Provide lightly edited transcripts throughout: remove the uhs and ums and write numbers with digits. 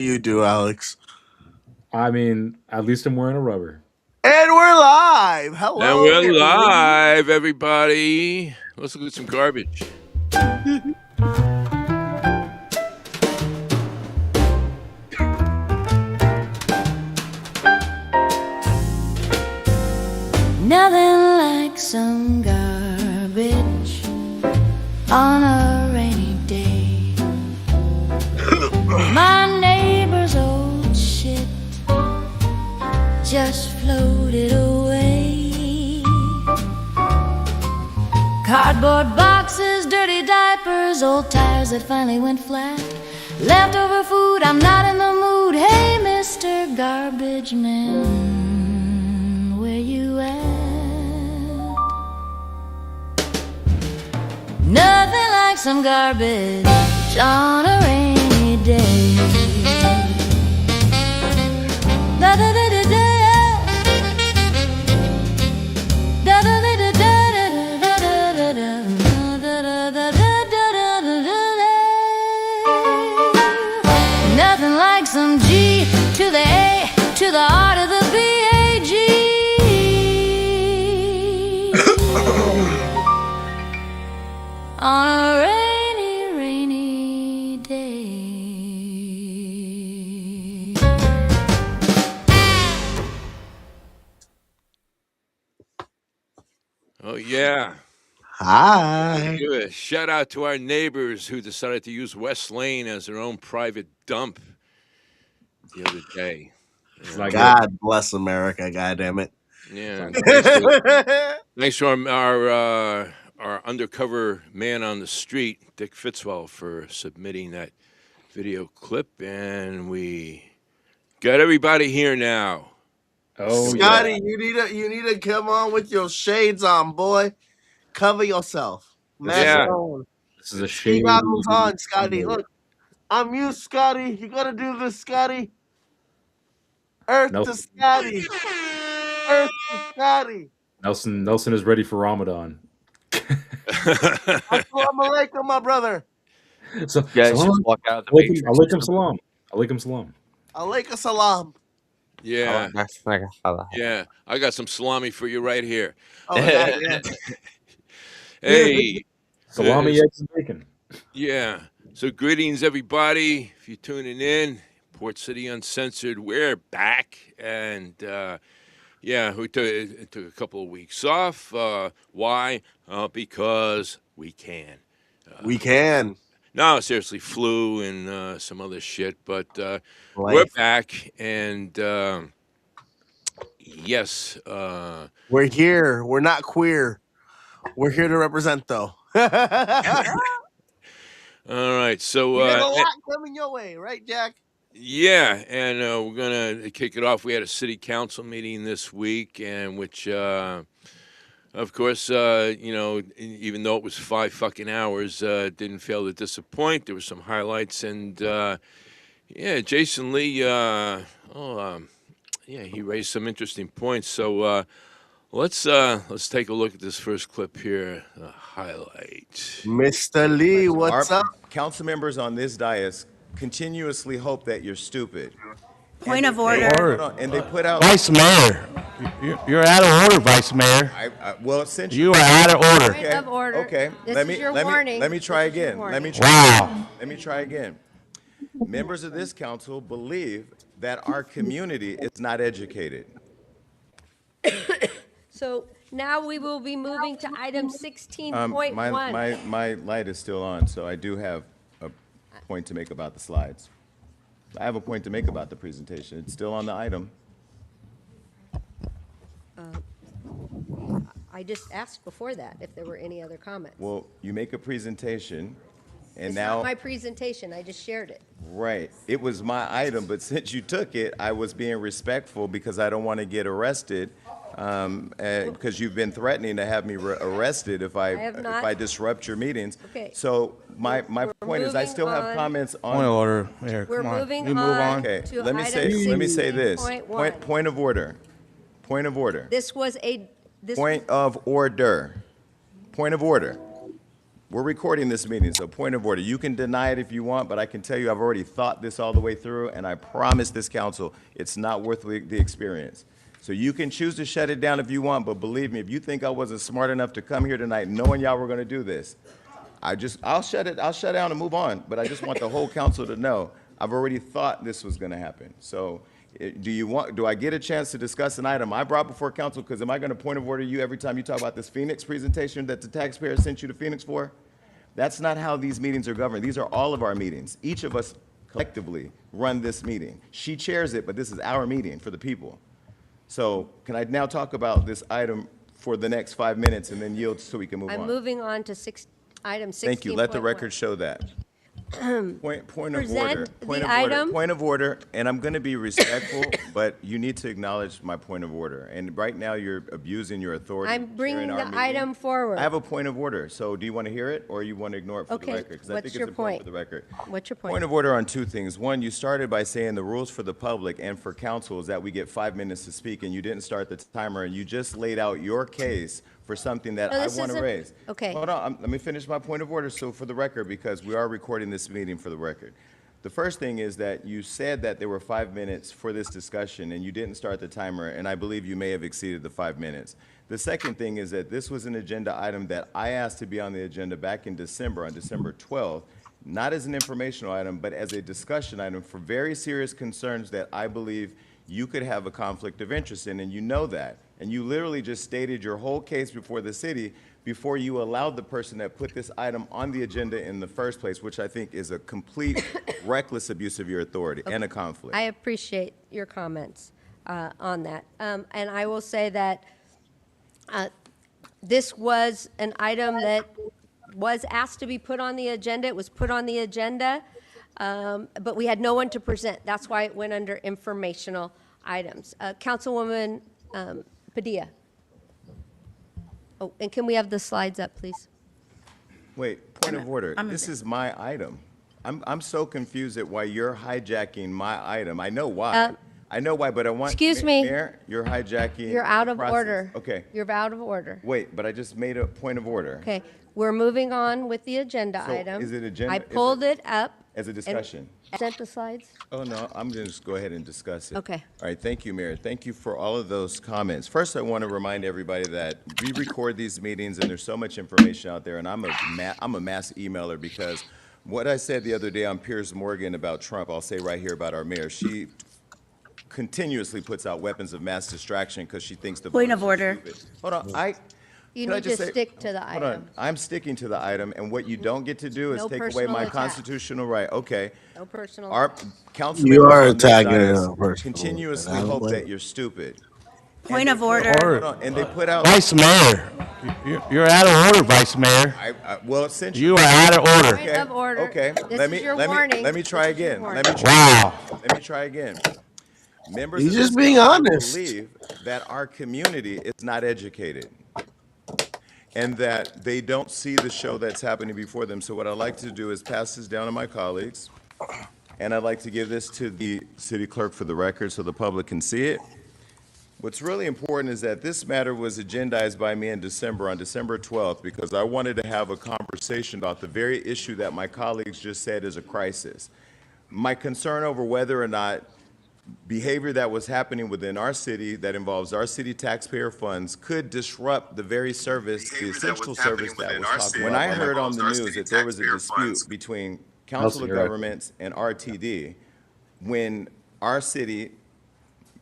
You do, Alex. I mean, at least I'm wearing a rubber. And we're live. Hello. And we're live, everybody. Let's look at some garbage. Nothing like some garbage on a rainy day. My neighbor's old shit just floated away. Cardboard boxes, dirty diapers, old tires that finally went flat. Leftover food, I'm not in the mood. Hey, Mr. Garbage Man, where you at? Nothing like some garbage on a rainy day. Da da da da da. Da da da da da da da da da. Nothing like some G to the A to the R to the B-A-G. On a rainy, rainy day. Oh, yeah. Hi. Give a shout out to our neighbors who decided to use West Lane as their own private dump the other day. Like God bless America. God damn it. Yeah. Thanks to our undercover man on the street, Dick Fitzwell, for submitting that video clip. And we got everybody here now. Oh, Scotty, yeah. you need to come on with your shades on, boy. Cover yourself. Yeah. This is a Ski shady. goggles on, Scotty. Look, I'm you, Scotty. You gotta do this, Scotty. Earth to Scotty. Earth to Scotty. Nelson is ready for Ramadan. Assalamu alaikum, my brother. So, Guys, salam. just walk out of the Alaikum, matrix. alaikum salam. Alaikum salam. Alaikum salam. Yeah. Yeah. I got some salami for you right here. Oh, yeah. Hey. Salami, eggs, and bacon. Yeah. So greetings, everybody. If you're tuning in, Port City Uncensored, we're back. And, yeah, we took a couple of weeks off. Why? Because we can. We can. No, seriously, flu and some other shit. But we're back. And, yes. We're here. We're not queer. We're here to represent, though. All right. So you got a lot coming your way, right, Jack? Yeah, and we're gonna kick it off. We had a city council meeting this week, and which, of course, you know, even though it was 5 fucking hours, didn't fail to disappoint. There were some highlights, and yeah, Jason Lee, yeah, he raised some interesting points. So let's take a look at this first clip here. The highlight. Mr. Lee, what's up? Council members on this dais continuously hope that you're stupid. Point of order. And they put out. Vice Mayor, you're out of order, Vice Mayor. Well, since You are out of order. Point of order. Okay. This let is me your let warning. me let me try This is your again. Let warning. me try. Wow. Let me try again. Members of this council believe that our community is not educated. So now we will be moving to item 16.1. My light is still on, so I do have a point to make about the slides. I have a point to make about the presentation. It's still on the item. I just asked before that if there were any other comments. Well, you make a presentation, and It's now. not my presentation, I just shared it. Right. It was my item, but since you took it, I was being respectful because I don't want to get arrested. Because you've been threatening to have me arrested if I disrupt your meetings. Okay. So my point is, I still have on. comments on. Point of order, Mayor. We're Come on. moving You move on. Okay. to Let me item say this. 16.1. Point of order. Point of order. This was a, Point of order. Point of order. We're recording this meeting, so point of order. You can deny it if you want, but I can tell you I've already thought this all the way through, and I promise this council it's not worth the experience. So you can choose to shut it down if you want, but believe me, if you think I wasn't smart enough to come here tonight knowing y'all were going to do this, I'll shut down and move on, but I just want the whole council to know I've already thought this was going to happen. So do I get a chance to discuss an item I brought before council? Because am I going to point of order you every time you talk about this Phoenix presentation that the taxpayer sent you to Phoenix for? That's not how these meetings are governed. These are all of our meetings. Each of us collectively run this meeting. She chairs it, but this is our meeting for the people. So can I now talk about this item for the next 5 minutes and then yield so we can move on? I'm moving on to item 16. Thank you. Let the record show that. Point of order. Present Point the of order. item. Point of order, and I'm going to be respectful, but you need to acknowledge my point of order. And right now, you're abusing your authority. I'm bringing chairing our the meeting. item forward. I have a point of order. So do you want to hear it, or you want to ignore it for the Okay, record? Because I what's think your it's important point? for the record. What's your point? Point of order on two things. One, you started by saying the rules for the public and for council is that we get 5 minutes to speak, and you didn't start the timer, and you just laid out your case for something that No, I this want to isn't- raise. okay. Hold on, let me finish my point of order, so for the record, because we are recording this meeting for the record. The first thing is that you said that there were 5 minutes for this discussion, and you didn't start the timer, and I believe you may have exceeded the 5 minutes. The second thing is that this was an agenda item that I asked to be on the agenda back in December, on December 12th, not as an informational item, but as a discussion item for very serious concerns that I believe you could have a conflict of interest in, and you know that. And you literally just stated your whole case before the city before you allowed the person that put this item on the agenda in the first place, which I think is a complete reckless abuse of your authority and a conflict. I appreciate your comments on that. And I will say that this was an item that was asked to be put on the agenda. It was put on the agenda, but we had no one to present. That's why it went under informational items. Councilwoman Padilla. Oh, and can we have the slides up, please? Wait, point of order. This is my item. I'm so confused at why you're hijacking my item. I know why. I know why, but I want. Excuse me. Mayor, you're hijacking. You're out the of process. order. Okay. You're out of order. Wait, but I just made a point of order. Okay, we're moving on with the agenda So item. is it agenda- I is pulled it up. As a and discussion. Sent the slides? Oh, no, I'm going to just go ahead and discuss it. Okay. All right, thank you, Mayor. Thank you for all of those comments. First, I want to remind everybody that we record these meetings, and there's so much information out there, and I'm a mass emailer because what I said the other day on Piers Morgan about Trump, I'll say right here about our mayor. She continuously puts out weapons of mass distraction because she thinks the Point of voters are order. stupid. Hold on, You Can I need to just say- stick to the hold item. on. I'm sticking to the item, and what you don't get to do is No take away personal my attack. constitutional right. Okay. No personal. Our council You members are on this attacking dais a person. continuously And I hope don't that you're stupid. Point of Hold order. on, and they put out. Vice Mayor, you're out of order, Vice Mayor. Well, since You are out of order. Point of order. Okay. This is your warning. Let me try This is your again. warning. Wow. Let me try again. Members He's of just this being council honest. believe that our community is not educated and that they don't see the show that's happening before them. So what I'd like to do is pass this down to my colleagues, and I'd like to give this to the city clerk for the record so the public can see it. What's really important is that this matter was agendized by me in December, on December 12th, because I wanted to have a conversation about the very issue that my colleagues just said is a crisis. My concern over whether or not behavior that was happening within our city that involves our city taxpayer funds could disrupt the very service, the essential service that was talked about. When I heard on the news that there was a dispute between Council of you're right. Governments and RTD, when our city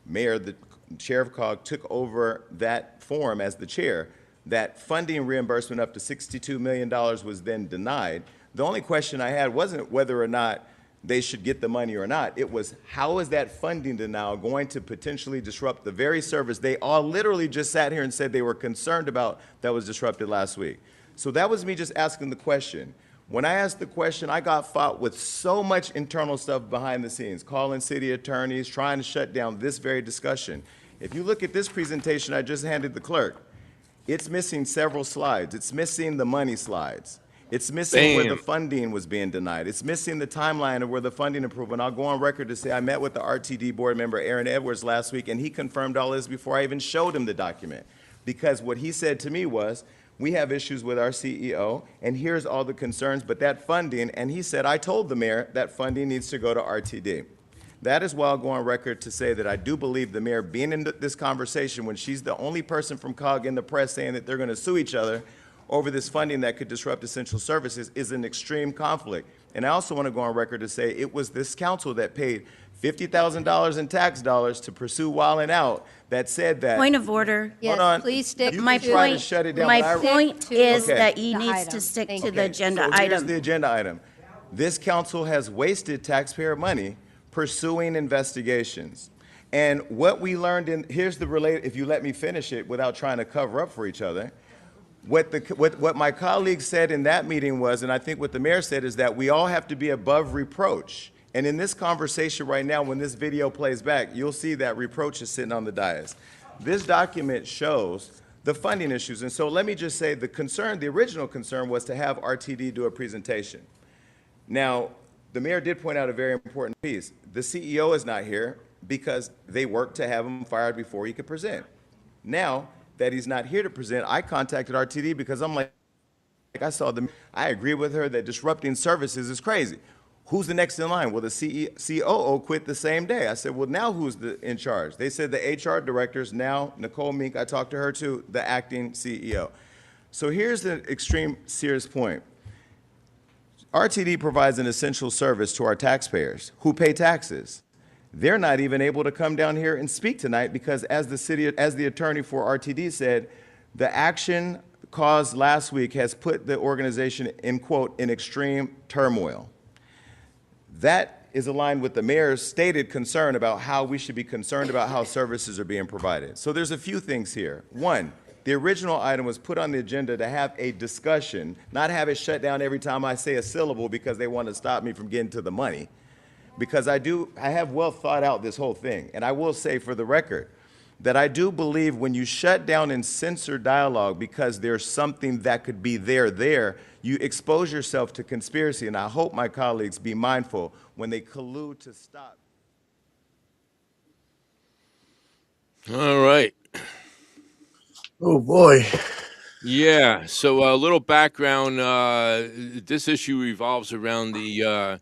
mayor, the chair of COG, took over that forum as the chair, that funding reimbursement up to $62 million was then denied. The only question I had wasn't whether or not they should get the money or not. It was, how is that funding denial going to potentially disrupt the very service they all literally just sat here and said they were concerned about that was disrupted last week? So that was me just asking the question. When I asked the question, I got fought with so much internal stuff behind the scenes, calling city attorneys, trying to shut down this very discussion. If you look at this presentation I just handed the clerk, it's missing several slides. It's missing the money slides. It's missing where the funding was being denied. It's missing the timeline of where the funding approved. And I'll go on record to say I met with the RTD board member, Aaron Edwards, last week, and he confirmed all this before I even showed him the document. Because what he said to me was, We have issues with our CEO, and here's all the concerns, but that funding, and he said, I told the mayor that funding needs to go to RTD. That is why I'll go on record to say that I do believe the mayor being in this conversation when she's the only person from COG in the press saying that they're going to sue each other over this funding that could disrupt essential services is an extreme conflict. And I also want to go on record to say it was this council that paid $50,000 in tax dollars to pursue Wildin' Out that said that. Point of order. Yes, on. please stick You My can try to point, shut it down, my but I- point Stick to is Okay. that he the needs item. to stick Thank to you. the agenda So here's item. the agenda item. This council has wasted taxpayer money pursuing investigations. And what we learned here's the related, if you let me finish it without trying to cover up for each other, what my colleague said in that meeting was, and I think what the mayor said, is that we all have to be above reproach. And in this conversation right now, when this video plays back, you'll see that reproach is sitting on the dais. This document shows the funding issues. And so let me just say the original concern was to have RTD do a presentation. Now, the mayor did point out a very important piece. The CEO is not here because they worked to have him fired before he could present. Now that he's not here to present, I contacted RTD because I'm like I saw them. I agree with her that disrupting services is crazy. Who's the next in line? Well, the COO quit the same day. I said, well, now who's in charge? They said the HR director's now Nicole Mink. I talked to her too, the acting CEO. So here's the extreme serious point. RTD provides an essential service to our taxpayers who pay taxes. They're not even able to come down here and speak tonight because as the attorney for RTD said, the action caused last week has put the organization in, quote, in extreme turmoil. That is aligned with the mayor's stated concern about how we should be concerned about how services are being provided. So there's a few things here. One, the original item was put on the agenda to have a discussion, not have it shut down every time I say a syllable because they want to stop me from getting to the money. Because I have well thought out this whole thing. And I will say for the record that I do believe when you shut down and censor dialogue because there's something that could be there, you expose yourself to conspiracy. And I hope my colleagues be mindful when they collude to stop. All right. Oh boy. Yeah. So a little background. This issue revolves around the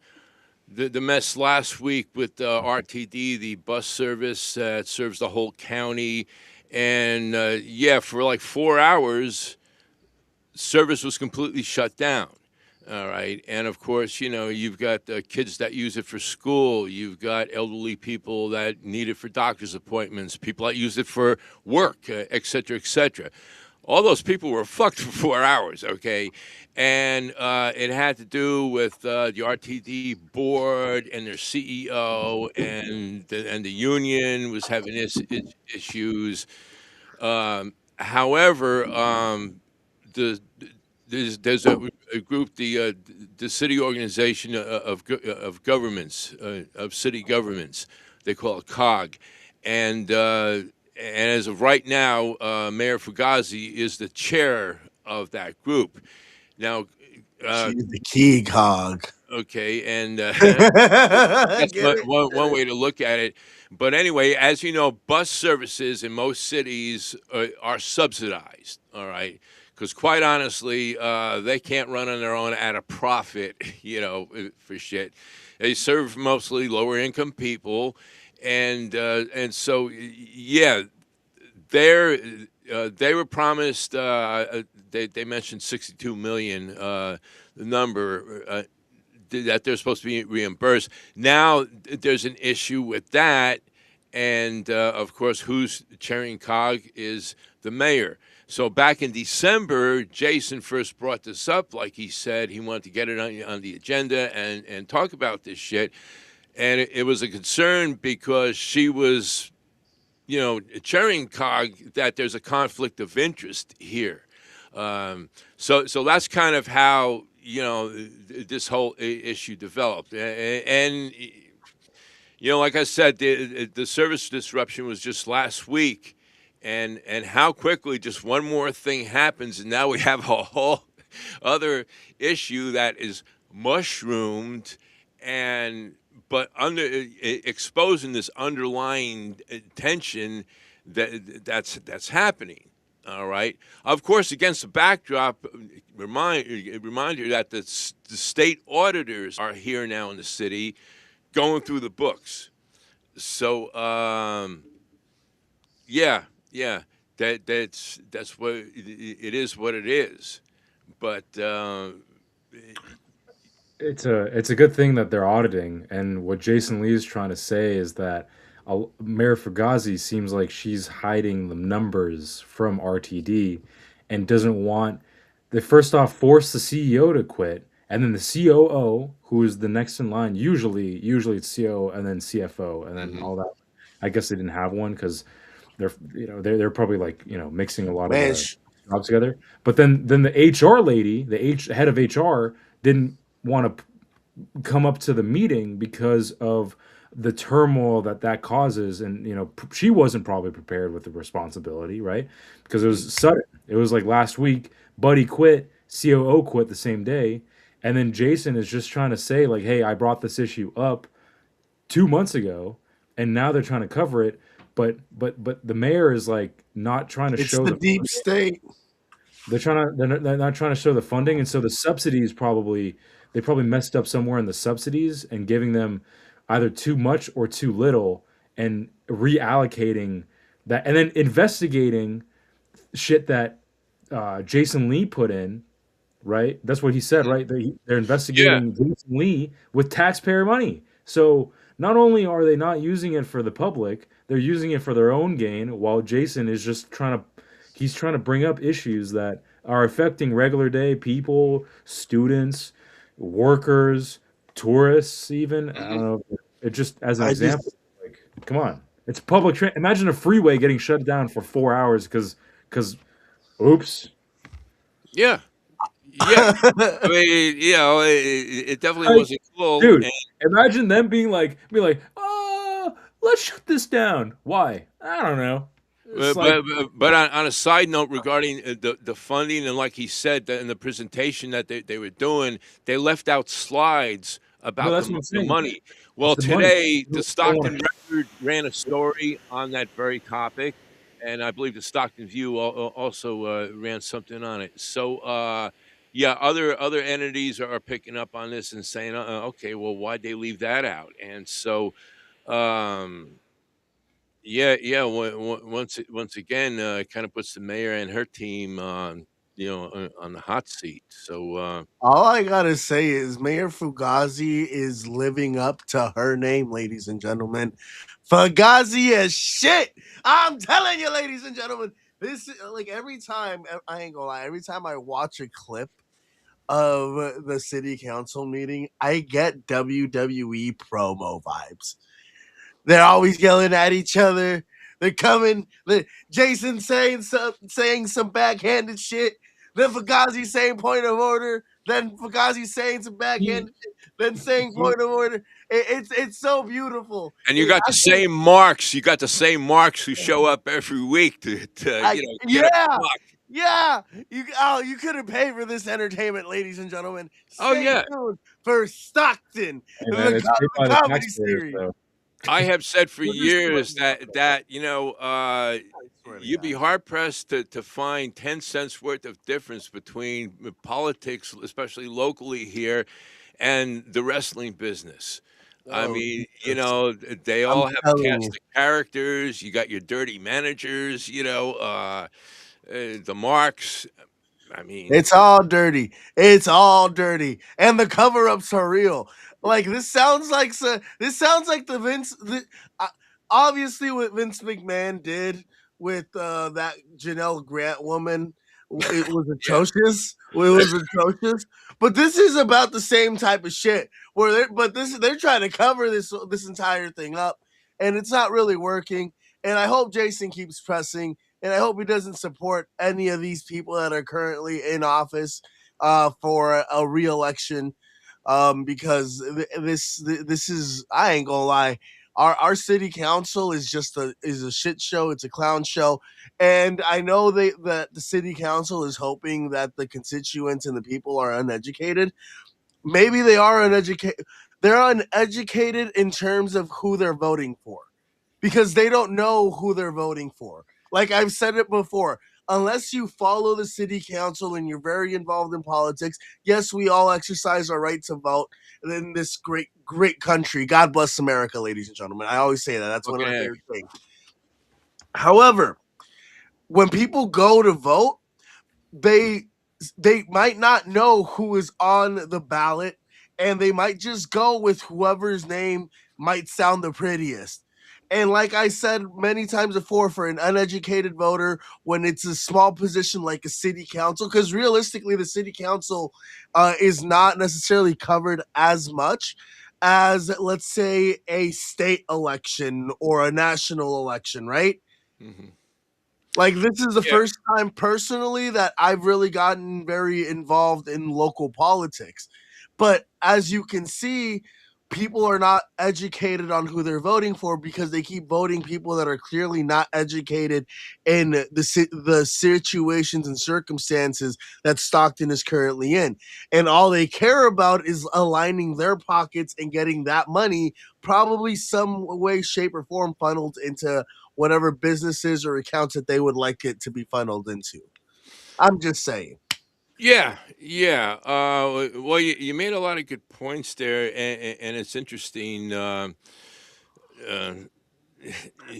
mess last week with RTD, the bus service that serves the whole county, and for like 4 hours, service was completely shut down. All right, and of course, you've got kids that use it for school. You've got elderly people that need it for doctor's appointments. People that use it for work, et cetera, et cetera. All those people were fucked for 4 hours, okay? And it had to do with the RTD board and their CEO, and the union was having issues. However, there's a group, the city organization of governments, of city governments. They call it COG, and as of right now, Mayor Fugazi is the chair of that group. Now, She's the key cog. okay, and Get that's it? one way to look at it. But anyway, as you know, bus services in most cities are subsidized, all right? Because quite honestly, they can't run on their own at a profit, for shit. They serve mostly lower income people. And so, yeah, they were promised. They mentioned 62 million, the number that they're supposed to be reimbursed. Now there's an issue with that, and of course, who's chairing COG is the mayor. So back in December, Jason first brought this up. Like he said, he wanted to get it on the agenda and talk about this shit. And it was a concern because she was, chairing COG, that there's a conflict of interest here. So that's kind of how, this whole issue developed. And like I said, the service disruption was just last week. And how quickly just one more thing happens, and now we have a whole other issue that is mushroomed but exposing this underlying tension that's happening. All right. Of course, against the backdrop, remind you that the state auditors are here now in the city, going through the books. So, yeah, yeah, that's what it is. What it is. But It's a good thing that they're auditing, and what Jason Lee is trying to say is that Mayor Fugazi seems like she's hiding the numbers from RTD, and doesn't want. They first off force the CEO to quit, and then the COO, who is the next in line. Usually it's COO and then CFO, and then all that. I guess they didn't have one because they're probably like mixing a lot of the Mesh. jobs together. But then the HR lady, head of HR, didn't want to come up to the meeting because of the turmoil that causes, and she wasn't probably prepared with the responsibility, right? Because it was sudden. It was like last week, Buddy quit, COO quit the same day, and then Jason is just trying to say like, hey, I brought this issue up 2 months ago, and now they're trying to cover it, but the mayor is like not trying to It's show the the deep state. they're not trying to show the funding, and so the subsidies they probably messed up somewhere in the subsidies and giving them either too much or too little, and reallocating that, and then investigating shit that Jason Lee put in. Right, that's what he said. Right, they're yeah, investigating Jason Lee with taxpayer money. So not only are they not using it for the public, they're using it for their own gain, while Jason is just he's trying to bring up issues that are affecting regular day people, students, workers, tourists, even. I don't know. It just as an I example, just like, come on, it's imagine a freeway getting shut down for 4 hours because oops. yeah, yeah. I mean, it definitely Like, wasn't cool. dude, imagine them oh, let's shut this down. Why? I don't know. It's like, But on a side note regarding the funding, and like he said that in the presentation that they were doing, they left out slides no, about that's what I'm the saying. money. It's Well, the money. today They the don't wanna- Stockton Record ran a story on that very topic, and I believe the Stockton View also ran something on it. So, yeah, other entities are picking up on this and saying, okay, well, why'd they leave that out? And so. Um, yeah, yeah. Once again, it kind of puts the mayor and her team on, on the hot seat. So, all I gotta say is Mayor Fugazi is living up to her name, ladies and gentlemen. Fugazi is shit. I'm telling you, ladies and gentlemen. This like every time I ain't gonna lie. Every time I watch a clip of the city council meeting, I get WWE promo vibes. They're always yelling at each other. They're coming. Jason saying some backhanded shit. Then Fugazi saying point of order. Then Fugazi saying some He, backhanded shit. Then saying he, point of order. It's so beautiful. and you got the same marks. You got the same marks who show up every week to get a Yeah, buck. yeah. You couldn't pay for this entertainment, ladies and gentlemen. Oh Stay yeah. tuned for Stockton, hey man, it's paid the by the comedy taxpayers, series. though. I have said for We're just years letting that I swear to you'd be God. hard pressed to find 10 cents worth of difference between politics, especially locally here, and the wrestling business. I Oh, mean, Jesus. they I'm all have a telling you. cast of characters. You got your dirty managers, the marks. I mean, It's all dirty. It's all dirty, and the cover-ups are real. Like this sounds like uh, obviously what Vince McMahon did with that Janelle Grant woman. It was yeah, atrocious. It was atrocious. But this is about the same type of shit. They're trying to cover this entire thing up, and it's not really working. And I hope Jason keeps pressing, and I hope he doesn't support any of these people that are currently in office for a re-election, because this is, I ain't gonna lie, our city council is just a shit show. It's a clown show, and I know that the city council is hoping that the constituents and the people are uneducated. Maybe they are uneducated. They're uneducated in terms of who they're voting for, because they don't know who they're voting for. Like I've said it before, unless you follow the city council and you're very involved in politics, yes, we all exercise our right to vote in this great, great country. God bless America, ladies and gentlemen. I always say that. That's one of my Okay. favorite things. However, when people go to vote, they might not know who is on the ballot, and they might just go with whoever's name might sound the prettiest. And like I said many times before, for an uneducated voter, when it's a small position like a city council, because realistically, the city council is not necessarily covered as much as, let's say, a state election or a national election, right? Mm-hmm. Like, this is the Yeah. first time personally that I've really gotten very involved in local politics. But as you can see, people are not educated on who they're voting for because they keep voting people that are clearly not educated in the situations and circumstances that Stockton is currently in. And all they care about is aligning their pockets and getting that money, probably some way, shape, or form, funneled into whatever businesses or accounts that they would like it to be funneled into. I'm just saying. Yeah, yeah. Well, you made a lot of good points there, and it's interesting. Uh,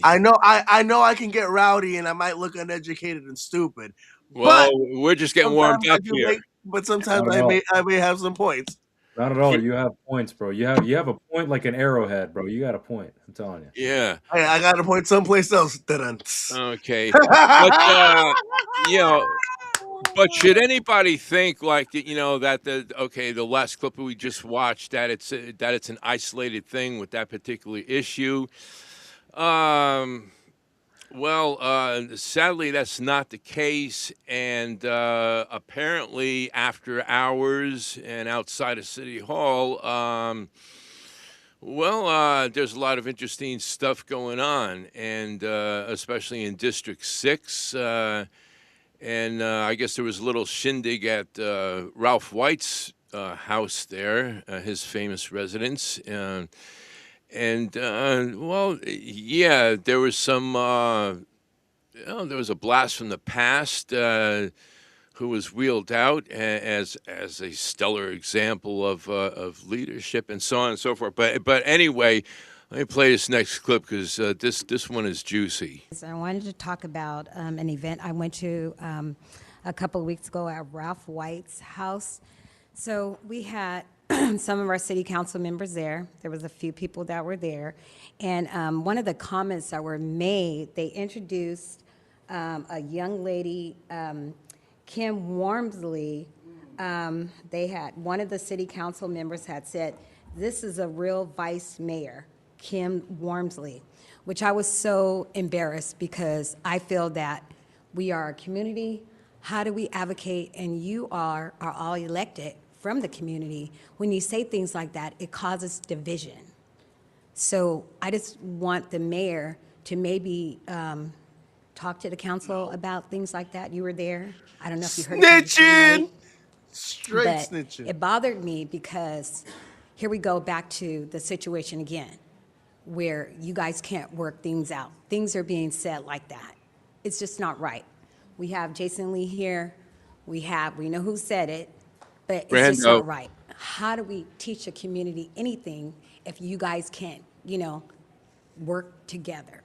I know I can get rowdy and I might look uneducated and stupid, well, but we're just getting warmed sometimes I up do here. make but sometimes Not at all. I may have some points. Not at all. You have points, bro. You have a point like an arrowhead, bro. You got a point. I'm telling you. Yeah. Hey, I got to point someplace else. Dun-dun. Okay. But you know, but should anybody think like that the last clip we just watched that it's an isolated thing with that particular issue? Well, sadly, that's not the case. And apparently, after hours and outside of City Hall, there's a lot of interesting stuff going on, and especially in District 6. And I guess there was a little shindig at Ralph White's house there, his famous residence. Yeah, there was some. There was a blast from the past who was wheeled out as a stellar example of leadership and so on and so forth. But anyway, let me play this next clip because this one is juicy. I wanted to talk about an event I went to a couple of weeks ago at Ralph White's house. So we had some of our city council members there. There was a few people that were there. And one of the comments that were made, they introduced a young lady, Kim Wormsley. They had, one of the city council members had said, "This is a real vice mayor, Kim Wormsley," which I was so embarrassed because I feel that we are a community. How do we advocate? And you are all elected from the community. When you say things like that, it causes division. So I just want the mayor to maybe talk to the council about things like that. You were there. I don't know if you heard Snitching! Straight but snitching. it bothered me because here we go back to the situation again, where you guys can't work things out. Things are being said like that. It's just not right. We have Jason Lee here. We know who said it, but it's just not right. How do we teach a community anything if you guys can't, work together?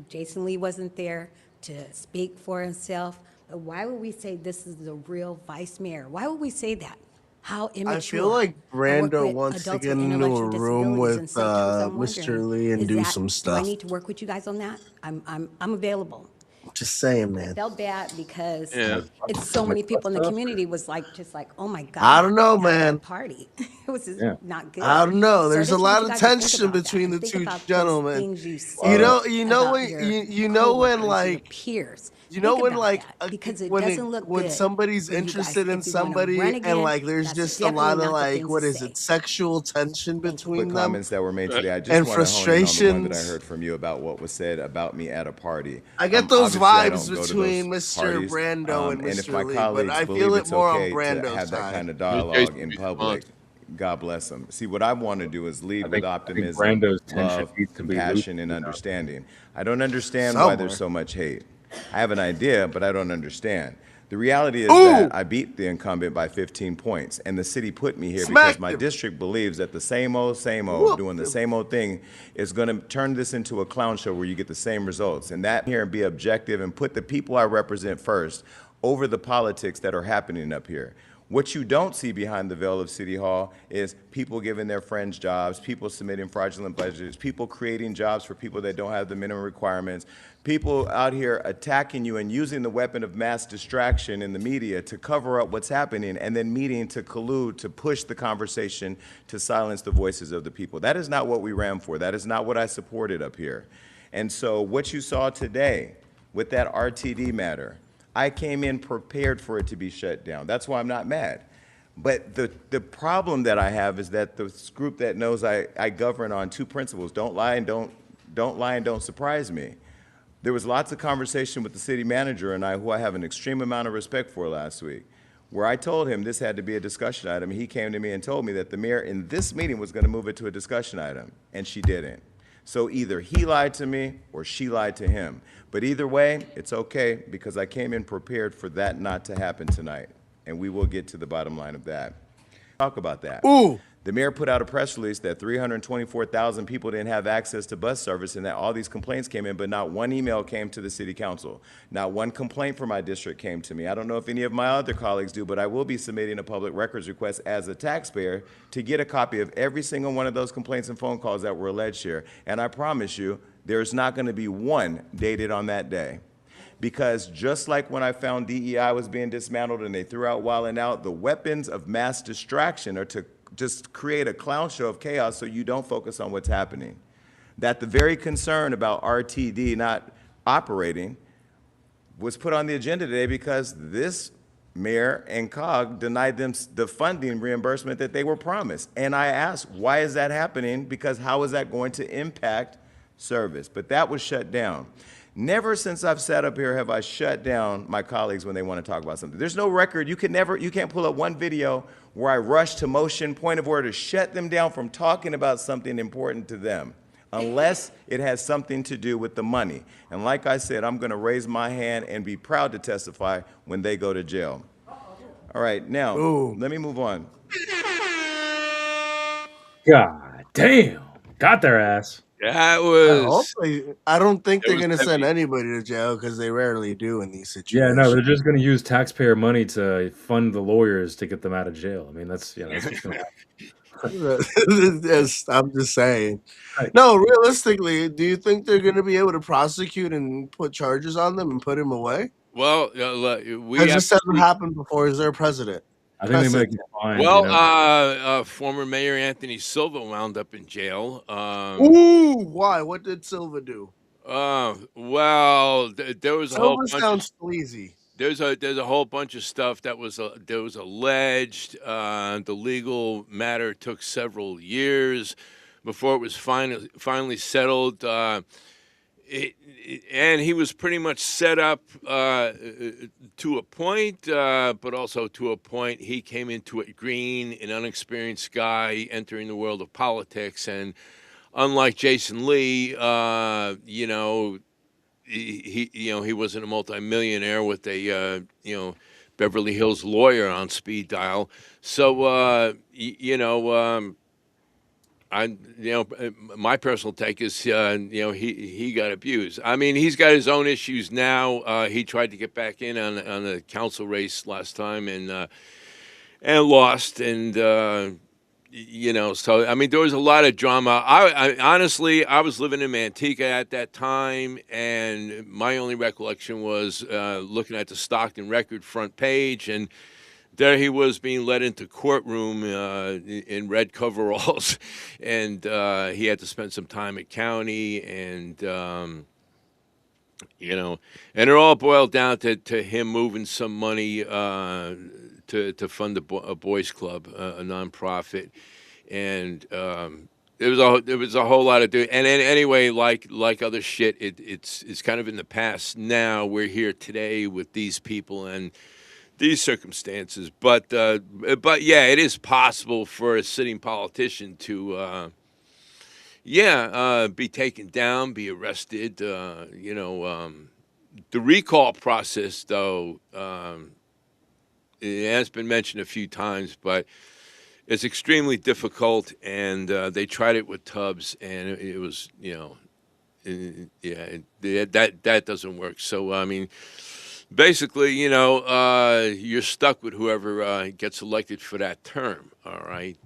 Jason Lee wasn't there to speak for himself. But why would we say this is the real vice mayor? Why would we say that? How immature. I feel like Brando wants to get into a room with Mr. Lee and do some stuff. Do I need to work with you guys on that? I'm available. Just saying, man. I felt bad because it's so many people in the community was just like, oh my God. I don't know, man. Party. It was just not good. I don't know. There's So a I lot just of want you guys to tension think about between that the and two think about those gentlemen. things you You know about when your you know when coworkers, your like peers. you know Think when about like that, because it when doesn't look when good somebody's for you guys. interested in If you wanna somebody run and again, like there's that's just a lot definitely of not the like thing what to is say. it, sexual tension The between them. comments that were made today, I just And want to hone in on the one that I frustrations. heard from you about what was said about me at a party. I get those Obviously, I vibes don't go to between those Mr. parties, Brando and and if Mr. my Lee, but colleagues I believe feel it it's more on okay to Brando's have that side. kind of Jason dialogue in response. public, God bless them. See, what I want to do is lead with I think optimism, Brando's tension love, needs to be compassion, and loosened up. understanding. I don't understand why Somewhere. there's so much hate. I have an idea, but I don't understand. The reality is Ooh! that I beat the incumbent by 15 points, and the city put me here because Smacked my him. district believes that the same old, doing the Whooped him. same old thing is going to turn this into a clown show where you get the same results. And that here and be objective and put the people I represent first over the politics that are happening up here. What you don't see behind the veil of City Hall is people giving their friends jobs, people submitting fraudulent budgets, people creating jobs for people that don't have the minimum requirements, people out here attacking you and using the weapon of mass distraction in the media to cover up what's happening and then meeting to collude to push the conversation to silence the voices of the people. That is not what we ran for. That is not what I supported up here. And so what you saw today with that RTD matter, I came in prepared for it to be shut down. That's why I'm not mad. But the problem that I have is that this group that knows I govern on two principles: don't lie and don't surprise me. There was lots of conversation with the city manager and I, who I have an extreme amount of respect for, last week, where I told him this had to be a discussion item. He came to me and told me that the mayor in this meeting was going to move it to a discussion item, and she didn't. So either he lied to me or she lied to him. But either way, it's okay because I came in prepared for that not to happen tonight. And we will get to the bottom line of that. Talk about that. Ooh. The mayor put out a press release that 324,000 people didn't have access to bus service and that all these complaints came in, but not one email came to the city council. Not one complaint from my district came to me. I don't know if any of my other colleagues do, but I will be submitting a public records request as a taxpayer to get a copy of every single one of those complaints and phone calls that were alleged here. And I promise you, there's not going to be one dated on that day. Because just like when I found DEI was being dismantled and they threw out Wild 'N Out, the weapons of mass distraction are to just create a clown show of chaos so you don't focus on what's happening. That the very concern about RTD not operating was put on the agenda today because this mayor and COG denied them the funding reimbursement that they were promised. And I asked, why is that happening? Because how is that going to impact service? But that was shut down. Never since I've sat up here have I shut down my colleagues when they want to talk about something. There's no record. You can't pull up one video where I rush to motion, point of order, to shut them down from talking about something important to them, unless it has something to do with the money. And like I said, I'm going to raise my hand and be proud to testify when they go to jail. All right, now, let me move on. God damn. Got their ass. That was. I don't think they're going to send anybody to jail because they rarely do in these situations. Yeah, no, they're just going to use taxpayer money to fund the lawyers to get them out of jail. I mean, that's what's going to happen. Yes, I'm just saying. Right. No, realistically, do you think they're going to be able to prosecute and put charges on them and put him away? Well, this hasn't happened before. Is there a president? I think they might get fined. Well, former Mayor Anthony Silva wound up in jail. Ooh, why? What did Silva do? Well, there was a whole bunch. Sounds sleazy. There's a whole bunch of stuff that was alleged. The legal matter took several years before it was finally settled. And he was pretty much set up to a point, but also to a point he came into it green, an unexperienced guy entering the world of politics. And unlike Jason Lee, he wasn't a multimillionaire with a Beverly Hills lawyer on speed dial. So my personal take is, he got abused. I mean, he's got his own issues now. He tried to get back in on the council race last time and lost. And so I mean, there was a lot of drama. I honestly, I was living in Manteca at that time, and my only recollection was looking at the Stockton Record front page, and there he was being led into courtroom in red coveralls, and he had to spend some time at county, and and it all boiled down to him moving some money to fund a boys club, a nonprofit, and there was a whole lot of doing. And anyway, like other shit, it's kind of in the past now. We're here today with these people and these circumstances, but yeah, it is possible for a sitting politician to be taken down, be arrested, The recall process, though, it has been mentioned a few times, but it's extremely difficult. And they tried it with tubs, and it was, that doesn't work. So I mean, basically, you're stuck with whoever gets elected for that term. All right.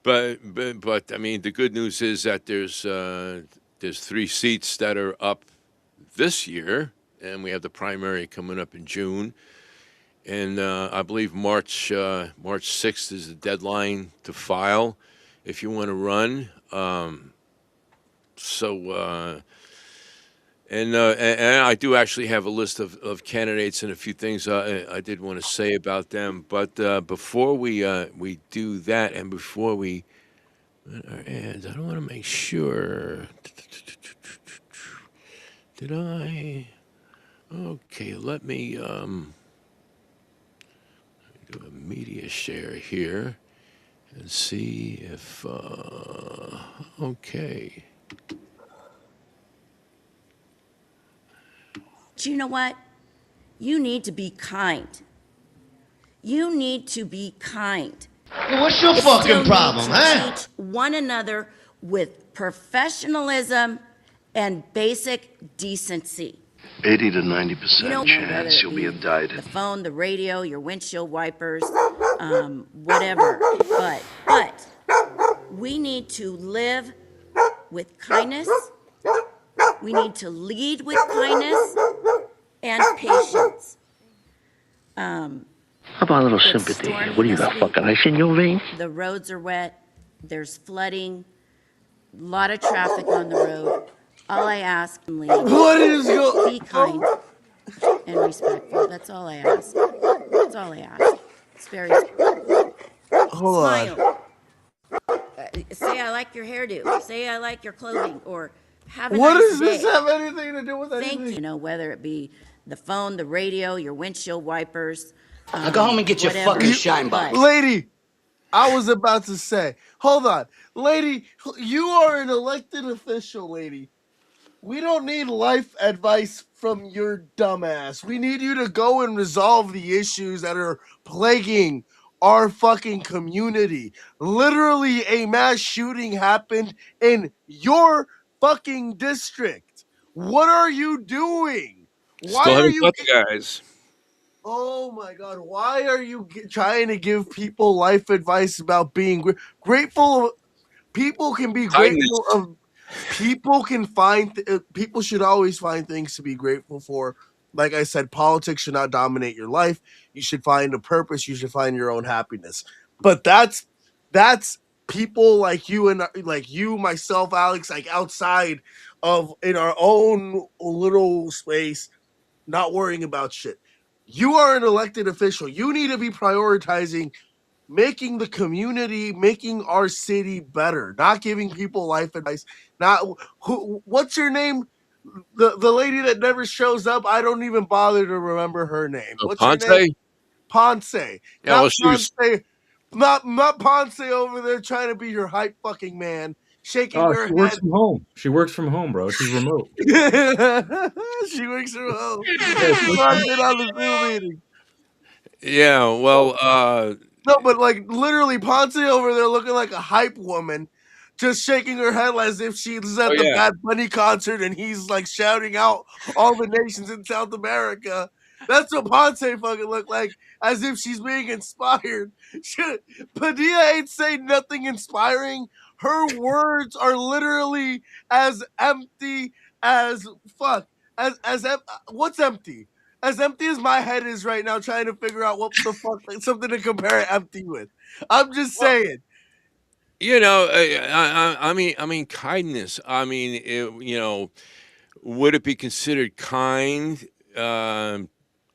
But I mean, the good news is that there's 3 seats that are up this year, and we have the primary coming up in June, and I believe March 6th is the deadline to file if you want to run. And I do actually have a list of candidates and a few things I did want to say about them. But before we do that, and before we run our ads, I don't want to make sure. Did I? Okay, let me do a media share here and see if. Okay. But you know what? You need to be kind. You need to be kind. Hey, what's your fucking problem, huh? Teach one another with professionalism and basic decency. 80 to 90% You know, chance you'll be the indicted. phone, the radio, your windshield wipers, whatever. But we need to live with kindness. We need to lead with kindness and patience. How about a little It's sympathy? stormy What do you this got, week. fucking ice in your veins? The roads are wet, there's flooding, a lot of traffic on the road. All I ask, Lee, What is be kind and respectful. That's all I ask. That's all I ask. It's very Hold on. smile. Say I like your hairdo. Say I like your clothing, or have a What nice does day. this have anything to do with anything? Thank you. Whether it be the phone, the radio, your windshield wipers. Now go home and get your whatever. fucking shine box. But Lady, I was about to say, hold on. Lady, you are an elected official, lady. We don't need life advice from your dumbass. We need you to go and resolve the issues that are plaguing our fucking community. Literally, a mass shooting happened in your fucking district. What are you doing? Why Still are haven't you? got the guys. Oh my God! Why are you trying to give people life advice about being grateful? People can be grateful Kindness. of. People can find. People should always find things to be grateful for. Like I said, politics should not dominate your life. You should find a purpose. You should find your own happiness. But that's people like you and like you, myself, Alex, like outside of in our own little space, not worrying about shit. You are an elected official. You need to be prioritizing making the community, making our city better, not giving people life advice. Not what's your name? The lady that never shows up. I don't even bother to remember her name. What's her name? Ponce? Ponce. Yeah, Not well, she was. Ponce. Not Ponce over there trying to be your hype fucking man, shaking Oh, her she works head. from home. She works from home, bro. She's remote. She works from home. Yeah, she She's works from logged in on the Zoom meeting. Yeah, well, No, but like literally Ponce over there looking like a hype woman, just shaking her head as if she's at oh the yeah. Bad Bunny concert and he's like shouting out all the nations in South America. That's what Ponce fucking looked like, as if she's being inspired. Shit, Padilla ain't saying nothing inspiring. Her words are literally as empty as fuck. What's empty? As empty as my head is right now, trying to figure out what the fuck, like, something to compare empty with. I'm just Well, saying. I mean, kindness. I mean, would it be considered kind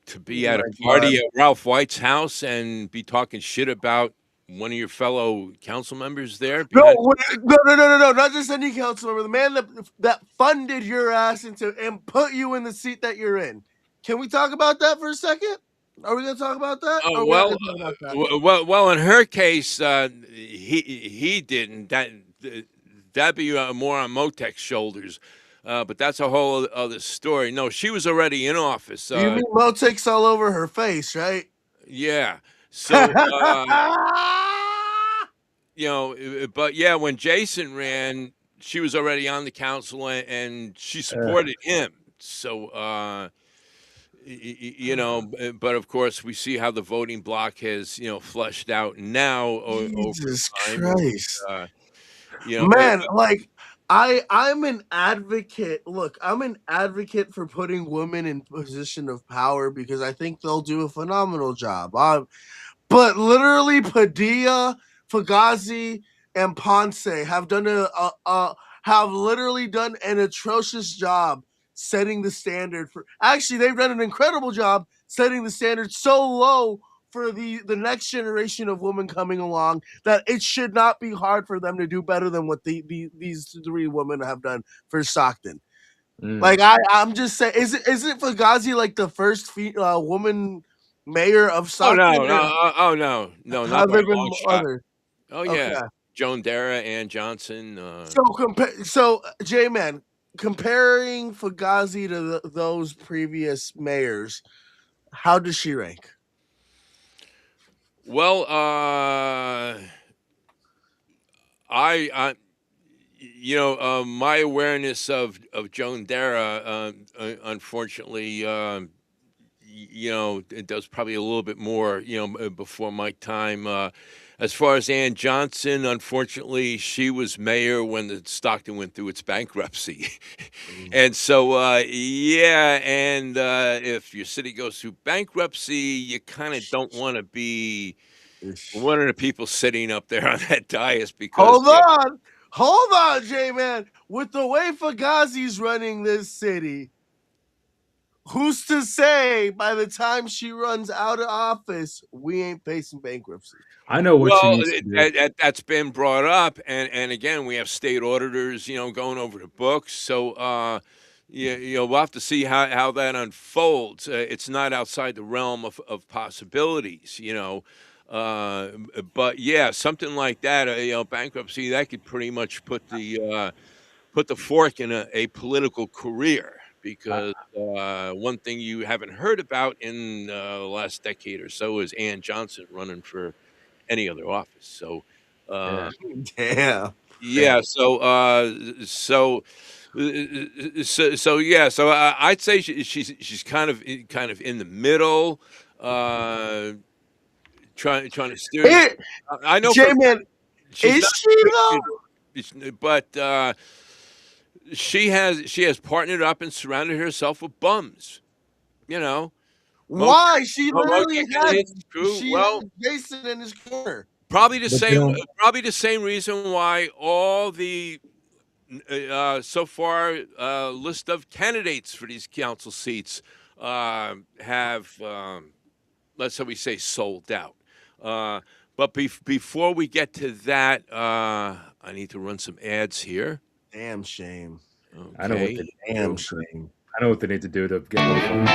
to be Oh at a my party God. at Ralph White's house and be talking shit about one of your fellow council members there? No, Behind- not just any council member. The man that funded your ass into and put you in the seat that you're in. Can we talk about that for a second? Are we gonna talk about that? Or Oh are we not well, gonna talk about that? well. In her case, he didn't. That'd be more on Motec's shoulders. But that's a whole other story. No, she was already in office. You mean Motex all over her face, right? Yeah. So, but yeah, when Jason ran, she was already on the council and she supported him. So, but of course, we see how the voting bloc has, fleshed out now over Jesus time. Christ. And, Man, like I'm an advocate. Look, I'm an advocate for putting women in position of power because I think they'll do a phenomenal job. But literally Padilla, Fugazi, and Ponce have done have literally done an atrocious job setting the standard for. Actually, they've done an incredible job setting the standard so low for the next generation of women coming along that it should not be hard for them to do better than what these three women have done for Stockton. Like I'm just saying, isn't Fugazi like the first woman mayor of Stockton? no, not Have by there a been long shot. other? Oh yeah, Okay. Joan Dara, Ann Johnson. So J-Man, comparing Fugazi to those previous mayors, how does she rank? Well, my awareness of Joan Dara, unfortunately, it does probably a little bit more, before my time. As far as Ann Johnson, unfortunately, she was mayor when the Stockton went through its bankruptcy. And so, if your city goes through bankruptcy, you kind of don't want to be one of the people sitting up there on that dais because Hold on, J-Man. With the way Fugazi's running this city, who's to say by the time she runs out of office, we ain't facing bankruptcy? I know what she needs to do. That's been brought up, and again, we have state auditors, going over the books. So, we'll have to see how that unfolds. It's not outside the realm of possibilities, but yeah, something like that, bankruptcy, that could pretty much put the fork in a political career. Because one thing you haven't heard about in the last decade or so is Ann Johnson running for any other office. So, damn. Yeah. So, yeah. So I'd say she's kind of in the middle, trying to steer. I know, J-Man, is she though? But she has partnered up and surrounded herself with bums. Why? She literally had Jason in his corner. Probably the same reason why all the so far list of candidates for these council seats have, let's say, sold out. But before we get to that, I need to run some ads here. Damn shame. Okay. I know what they damn shame. I know what they need to do to get more votes.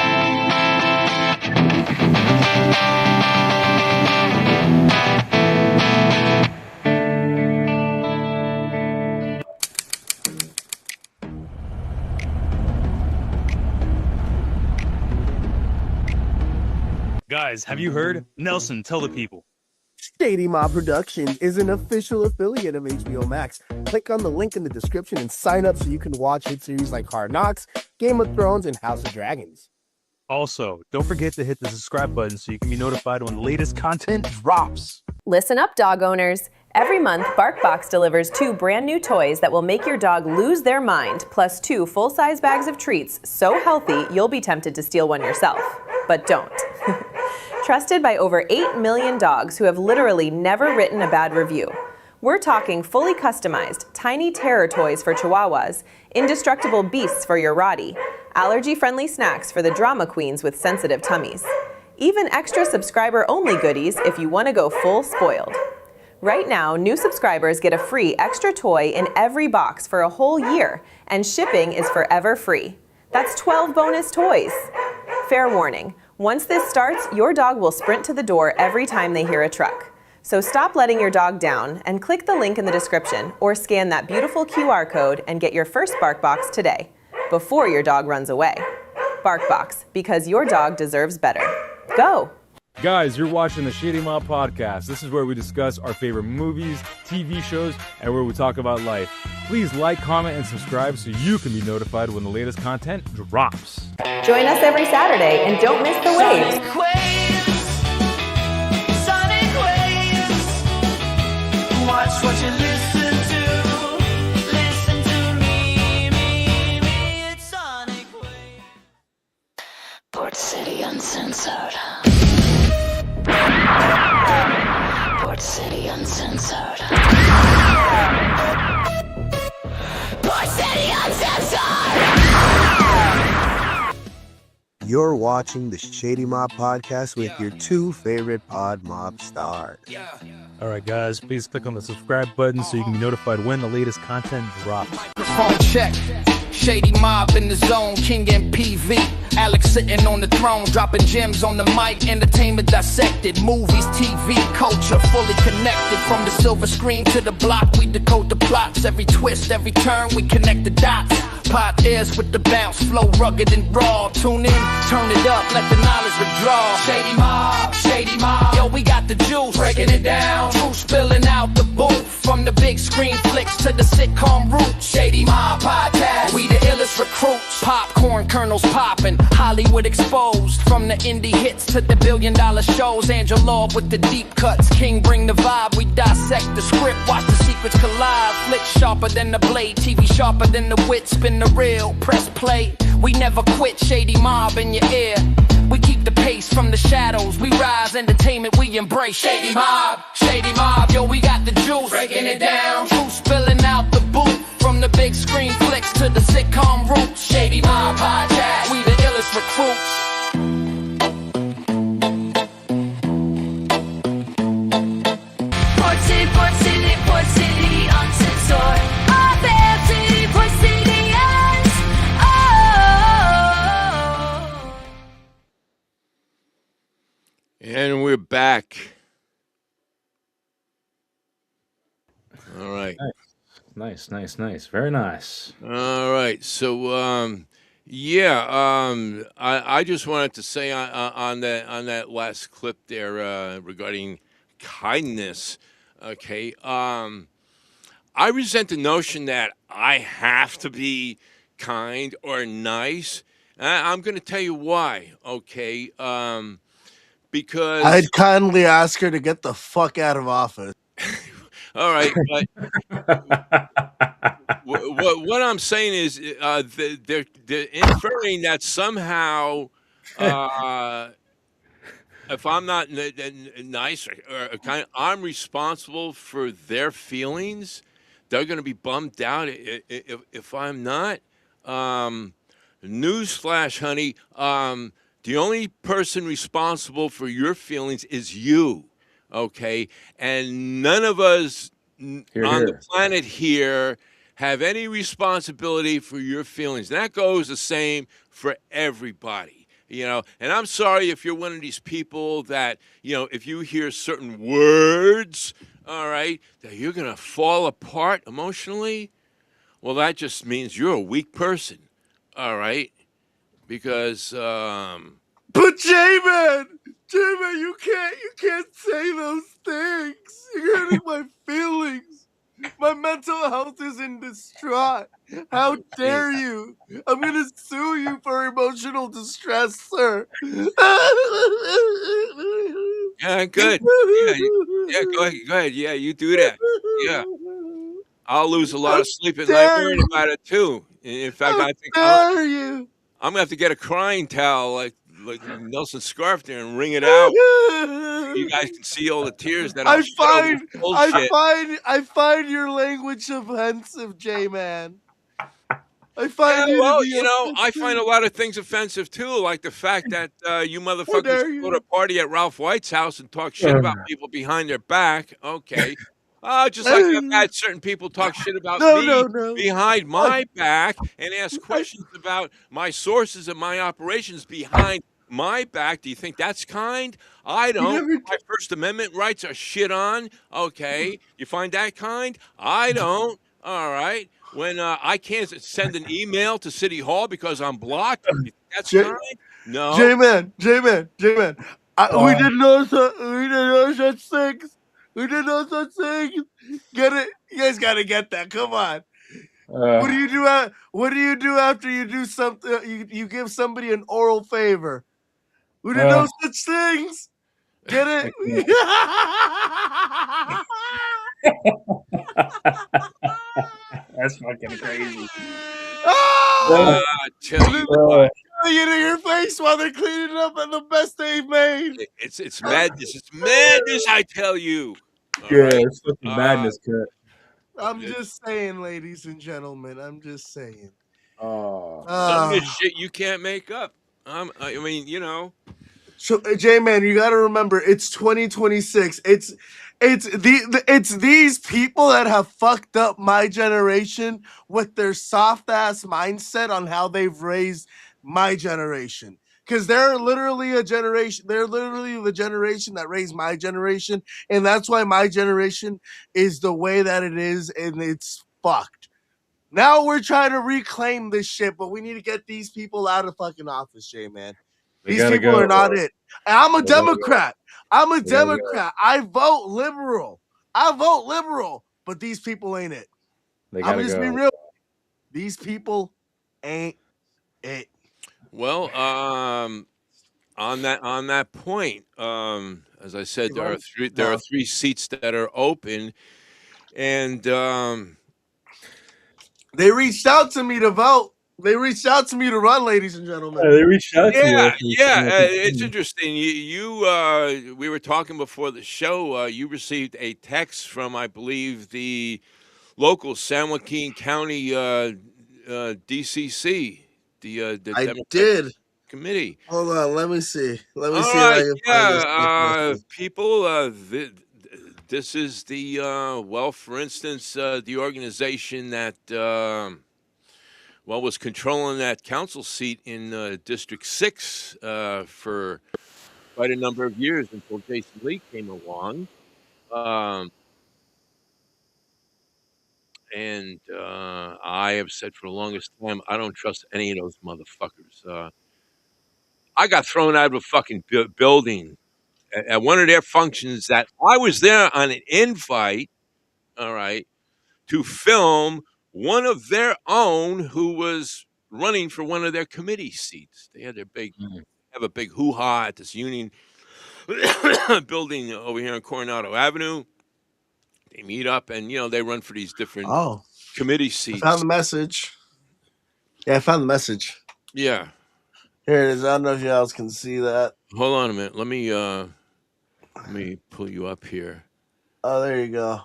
Guys, have you heard? Nelson, tell the people. Shady Mob Productions is an official affiliate of HBO Max. Click on the link in the description and sign up so you can watch hit series like Hard Knocks, Game of Thrones, and House of Dragons. Also, don't forget to hit the subscribe button so you can be notified when the latest content drops. Listen up, dog owners. Every month, BarkBox delivers 2 brand new toys that will make your dog lose their mind, plus 2 full-size bags of treats so healthy you'll be tempted to steal one yourself. But don't. Trusted by over 8 million dogs who have literally never written a bad review. We're talking fully customized, tiny terror toys for Chihuahuas, indestructible beasts for your Rottie, allergy-friendly snacks for the drama queens with sensitive tummies. Even extra subscriber-only goodies if you want to go full spoiled. Right now, new subscribers get a free extra toy in every box for a whole year, and shipping is forever free. That's 12 bonus toys. Fair warning, once this starts, your dog will sprint to the door every time they hear a truck. So stop letting your dog down and click the link in the description or scan that beautiful QR code and get your first BarkBox today. before your dog runs away. BarkBox, because your dog deserves better. Go! Guys, you're watching the Shady Mob Podcast. This is where we discuss our favorite movies, TV shows, and where we talk about life. Please like, comment, and subscribe so you can be notified when the latest content drops. Join us every Saturday and don't miss the waves. Sonic waves. Watch what you listen to. Listen to me. It's Sonic waves. Port City Uncensored. Port City Uncensored. Port City Uncensored! You're watching the Shady Mob Podcast with your two favorite Pod Mob stars. All right, guys, please click on the subscribe button so you can be notified when the latest content drops. Microphone check. Shady Mob in the zone, King NPV. Alex sitting on the throne, dropping gems on the mic. Entertainment dissected, movies, TV, culture, fully connected. From the silver screen to the block, we decode the plots. Every twist, every turn, we connect the dots. Pot airs with the bounce, flow rugged and raw. Tune in, turn it up, let the knowledge withdraw. Shady Mob, Shady Mob. Yo, we got the juice, breaking it down. Truth spilling out the booth. From the big screen flicks to the sitcom roots. Shady Mob Podcast, we the illest recruits. Popcorn kernels popping, Hollywood exposed. From the indie hits to the billion-dollar shows. Angela with the deep cuts, King bring the vibe. We dissect the script, watch the secrets collide. Flick sharper than the blade, TV sharper than the wit. Spin the reel, press play. We never quit, Shady Mob in your ear. We keep the pace from the shadows. We rise, entertainment we embrace. Shady Mob, yo, we got the juice. Breaking it down, truth spilling out the booth. From the big screen flicks to the sitcom roots. Shady Mob Podcast, we the illest recruits. Port City, Port City, Port City Uncensored. Port City, Port City Uncensored. And we're back. All right. Nice. Very nice. All right. So, I just wanted to say on that last clip there regarding kindness. Okay. I resent the notion that I have to be kind or nice. I'm going to tell you why. Okay. Because I'd kindly ask her to get the fuck out of office. all right, but what I'm saying is they're inferring that somehow if I'm not nice or kind, I'm responsible for their feelings. They're going to be bummed out if I'm not. Newsflash, honey. The only person responsible for your feelings is you, okay? And none of us on the planet here have any responsibility for your feelings. That goes the same for everybody, you know? And I'm sorry if you're one of these people that, you know, if you hear certain words, all right, that you're going to fall apart emotionally. Well, that just means you're a weak person, all right? Because but J-Man, you can't say those things. You're hurting my feelings. My mental health is in distraught. How dare you? I'm gonna sue you for emotional distress, sir. yeah, good. Yeah, go ahead. Yeah, you do that. Yeah. I'll lose a lot of sleep at night worrying about it too. In fact, I think I'm gonna have to get a crying towel like Nelson Scarf there and wring it out. You guys can see all the tears that I find your language offensive, J-Man. I find I find a lot of things offensive too, like the fact that you motherfuckers go to a party at Ralph White's house and talk shit about people behind their back. Okay. Just like I've had certain people talk shit about me behind my back and ask questions about my sources and my operations behind my back. Do you think that's kind? I don't. My First Amendment rights are shit on. Okay. You find that kind? I don't. All right. when I can't send an email to City Hall because I'm blocked. You think that's J- kind? No. J-Man. We didn't know such things. We didn't know such things. Get it? You guys got to get that. Come on. What do you do? What do you do after you do something? You give somebody an oral favor. We didn't know such things. Get it? That's fucking crazy. I tell you what. You to your face while they're cleaning up and the best they've made. It's madness. It's madness, I tell you. All Yeah, right? it's fucking madness, Kurt. I'm just saying, ladies and gentlemen. I'm just saying. Oh, some of this shit you can't make up. I mean, you know. So, J-Man, you got to remember, it's 2026. It's these people that have fucked up my generation with their soft ass mindset on how they've raised my generation. Because they're literally a generation. They're literally the generation that raised my generation, and that's why my generation is the way that it is, and it's fucked. Now we're trying to reclaim this shit, but we need to get these people out of fucking office, J-Man. These people are not it. And I'm a Democrat. I'm a Democrat. I vote liberal. But these people ain't it. I'm just being real. These people ain't it. Well, on that point, as I said, there are three seats that are open, and they reached out to me to vote. They reached out to me to run, ladies and gentlemen. Yeah, they reached out to you. It's interesting. We were talking before the show. You received a text from, I believe, the local San Joaquin County DCC, the I Democratic did. Committee. Hold on, let me see. Let me All see right, if I can find this. people. This is the well, for instance, the organization that was controlling that council seat in District 6 for quite a number of years until Jason Lee came along. And I have said for the longest time, I don't trust any of those motherfuckers. I got thrown out of a fucking building at one of their functions that I was there on an invite, all right, to film one of their own who was running for one of their committee seats. They had have a big hoo-ha at this union building over here on Coronado Avenue. They meet up and, they run for these different committee seats. I found the message. Yeah, I found the message. Yeah. Here it is. I don't know if you guys can see that. Hold on a minute. Let me pull you up here. Oh, there you go.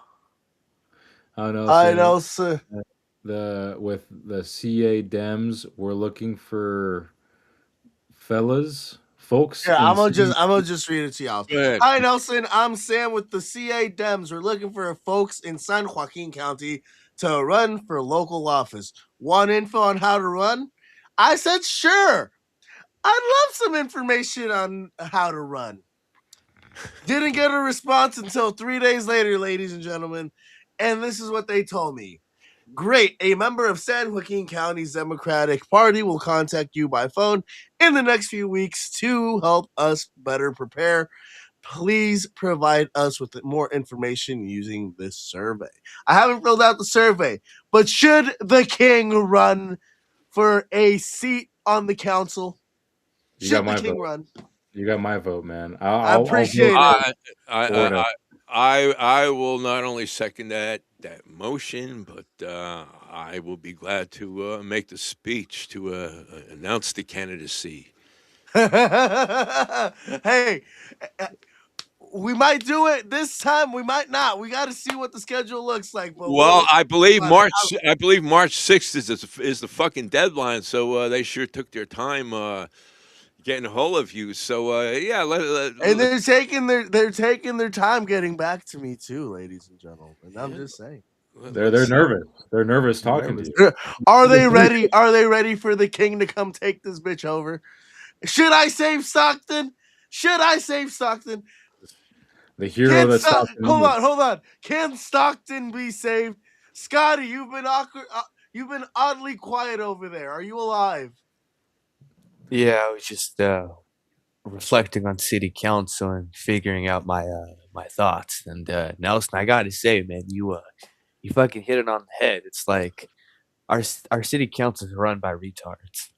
I I know, sir. With the CA Dems, we're looking for folks. Yeah, I'm gonna just read it to y'all. Go ahead. Hi, Nelson. I'm Sam with the CA Dems. We're looking for folks in San Joaquin County to run for local office. Want info on how to run? I said, sure. I'd love some information on how to run. Didn't get a response until 3 days later, ladies and gentlemen. And this is what they told me. Great. A member of San Joaquin County's Democratic Party will contact you by phone in the next few weeks to help us better prepare. Please provide us with more information using this survey. I haven't filled out the survey, but should the king run for a seat on the council? Should the king run? You got my vote, man. I appreciate it. I will not only second that motion, but I will be glad to make the speech to announce the candidacy. Hey, we might do it this time. We might not. We got to see what the schedule looks like. But I believe March 6th is the fucking deadline. So they sure took their time getting a hold of you. So yeah, and they're taking their time getting back to me too, ladies and gentlemen. I'm just saying. They're nervous. They're nervous talking to you. Are they ready? Are they ready for the king to come take this bitch over? Should I save Stockton? The hero that's Stockton. Hold on. Can Stockton be saved? Scotty, you've been awkward. You've been oddly quiet over there. Are you alive? Yeah, I was just reflecting on city council and figuring out my thoughts. And Nelson, I gotta say, man, you fucking hit it on the head. It's like our city council is run by retards.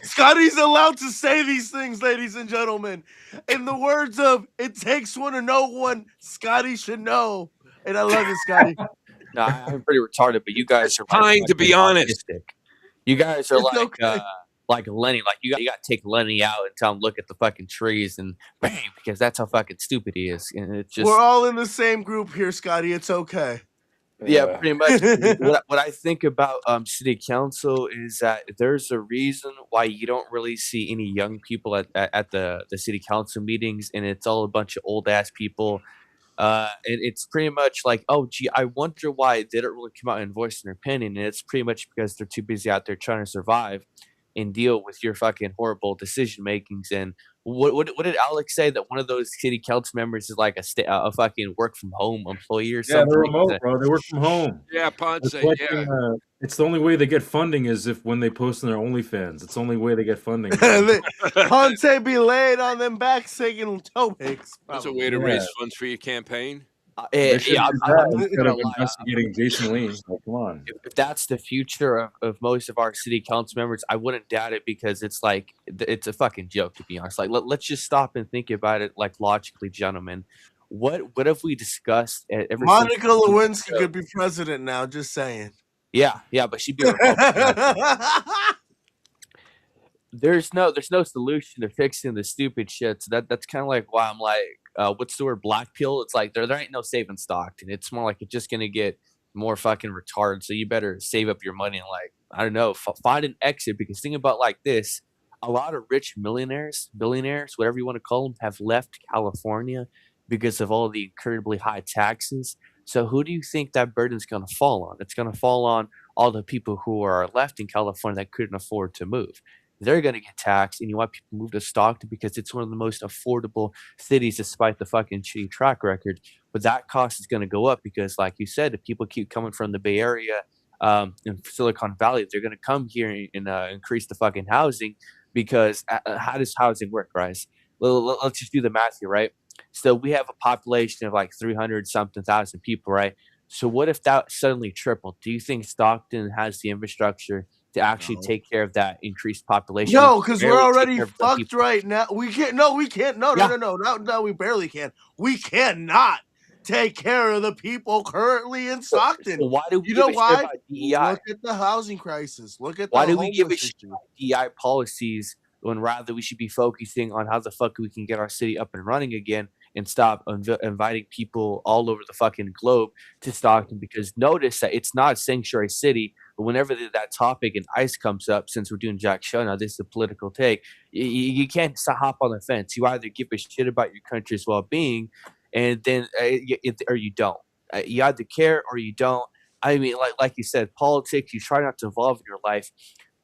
Scotty's allowed to say these things, ladies and gentlemen. In the words of "It takes one to know one," Scotty should know. And I love you, Scotty. No, I'm pretty retarded, but you guys are Fine, to be honest. autistic. You guys are It's okay. like Lenny. Like you got to take Lenny out and tell him look at the fucking trees and bang, because that's how fucking stupid he is. And it's just We're all in the same group here, Scotty. It's okay. yeah, pretty much. What I think about city council is that there's a reason why you don't really see any young people at the city council meetings, and it's all a bunch of old ass people. And it's pretty much like, oh, gee, I wonder why they don't really come out and voice their opinion. And it's pretty much because they're too busy out there trying to survive and deal with your fucking horrible decision makings. And what did Alex say that one of those city council members is like a fucking work from home employee or Yeah, something? they're remote, bro. They work from home. Yeah, Ponce, It's like, it's the only way they get funding is if when they post on their OnlyFans. It's the only way they get funding. Ponce be laying on them back singing toe picks. That's a way to raise funds for your campaign. They should yeah, do I'm that not instead gonna of lie. investigating Jason Lee. Like, come on. If that's the future of most of our city council members, I wouldn't doubt it because it's like it's a fucking joke, to be honest. Like let's just stop and think about it like logically, gentlemen. What have we discussed ever Monica since Lewinsky could be president now, just saying. Yeah, but she'd be a Republican. There's no solution to fixing the stupid shit. So that's kind of like why I'm like, what's the word, black pill? It's like there ain't no saving Stockton. It's more like it's just gonna get more fucking retarded. So you better save up your money and like I don't know, find an exit. Because think about like this: a lot of rich millionaires, billionaires, whatever you want to call them, have left California because of all the incredibly high taxes. So who do you think that burden's gonna fall on? It's gonna fall on all the people who are left in California that couldn't afford to move. They're going to get taxed, and you want people to move to Stockton because it's one of the most affordable cities despite the fucking shitty track record. But that cost is going to go up because, like you said, if people keep coming from the Bay Area and Silicon Valley, they're going to come here and increase the fucking housing because how does housing work, guys? Let's just do the math here, right? So we have a population of like 300-something thousand people, right? So what if that suddenly tripled? Do you think Stockton has the infrastructure to actually take care of that increased population? No, because we're Barely take already care of the fucked people. right now. We can't. No, we can't. No, Yeah. no, we barely can. We cannot take care of the people currently in Stockton. So why do we You give know a shit why? about DEI? Look at the housing crisis. Look at Why the do we give a homeless shit issue. about DEI policies when rather we should be focusing on how the fuck we can get our city up and running again and stop inviting people all over the fucking globe to Stockton? Because notice that it's not a sanctuary city, but whenever that topic and ICE comes up, since we're doing Jack Show now, this is a political take, you can't hop on the fence. You either give a shit about your country's well-being and then or you don't. You either care or you don't. I mean, like you said, politics, you try not to involve in your life.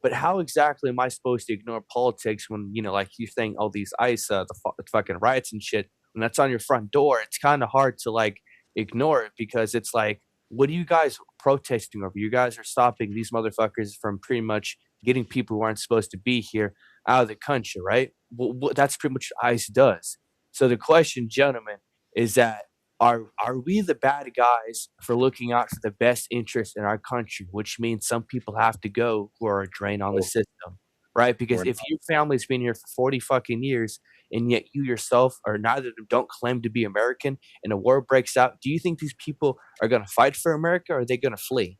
But how exactly am I supposed to ignore politics when, like you're saying, all these ICE, the fucking riots and shit, when that's on your front door? It's kind of hard to like ignore it because it's like, what are you guys protesting over? You guys are stopping these motherfuckers from pretty much getting people who aren't supposed to be here out of the country, right? Well, that's pretty much what ICE does. So the question, gentlemen, is that are we the bad guys for looking out for the best interest in our country, which means some people have to go who are a drain on the system, right? Because if your family's been here for 40 fucking years and yet you yourself or neither of them don't claim to be American and a war breaks out, do you think these people are going to fight for America or are they going to flee?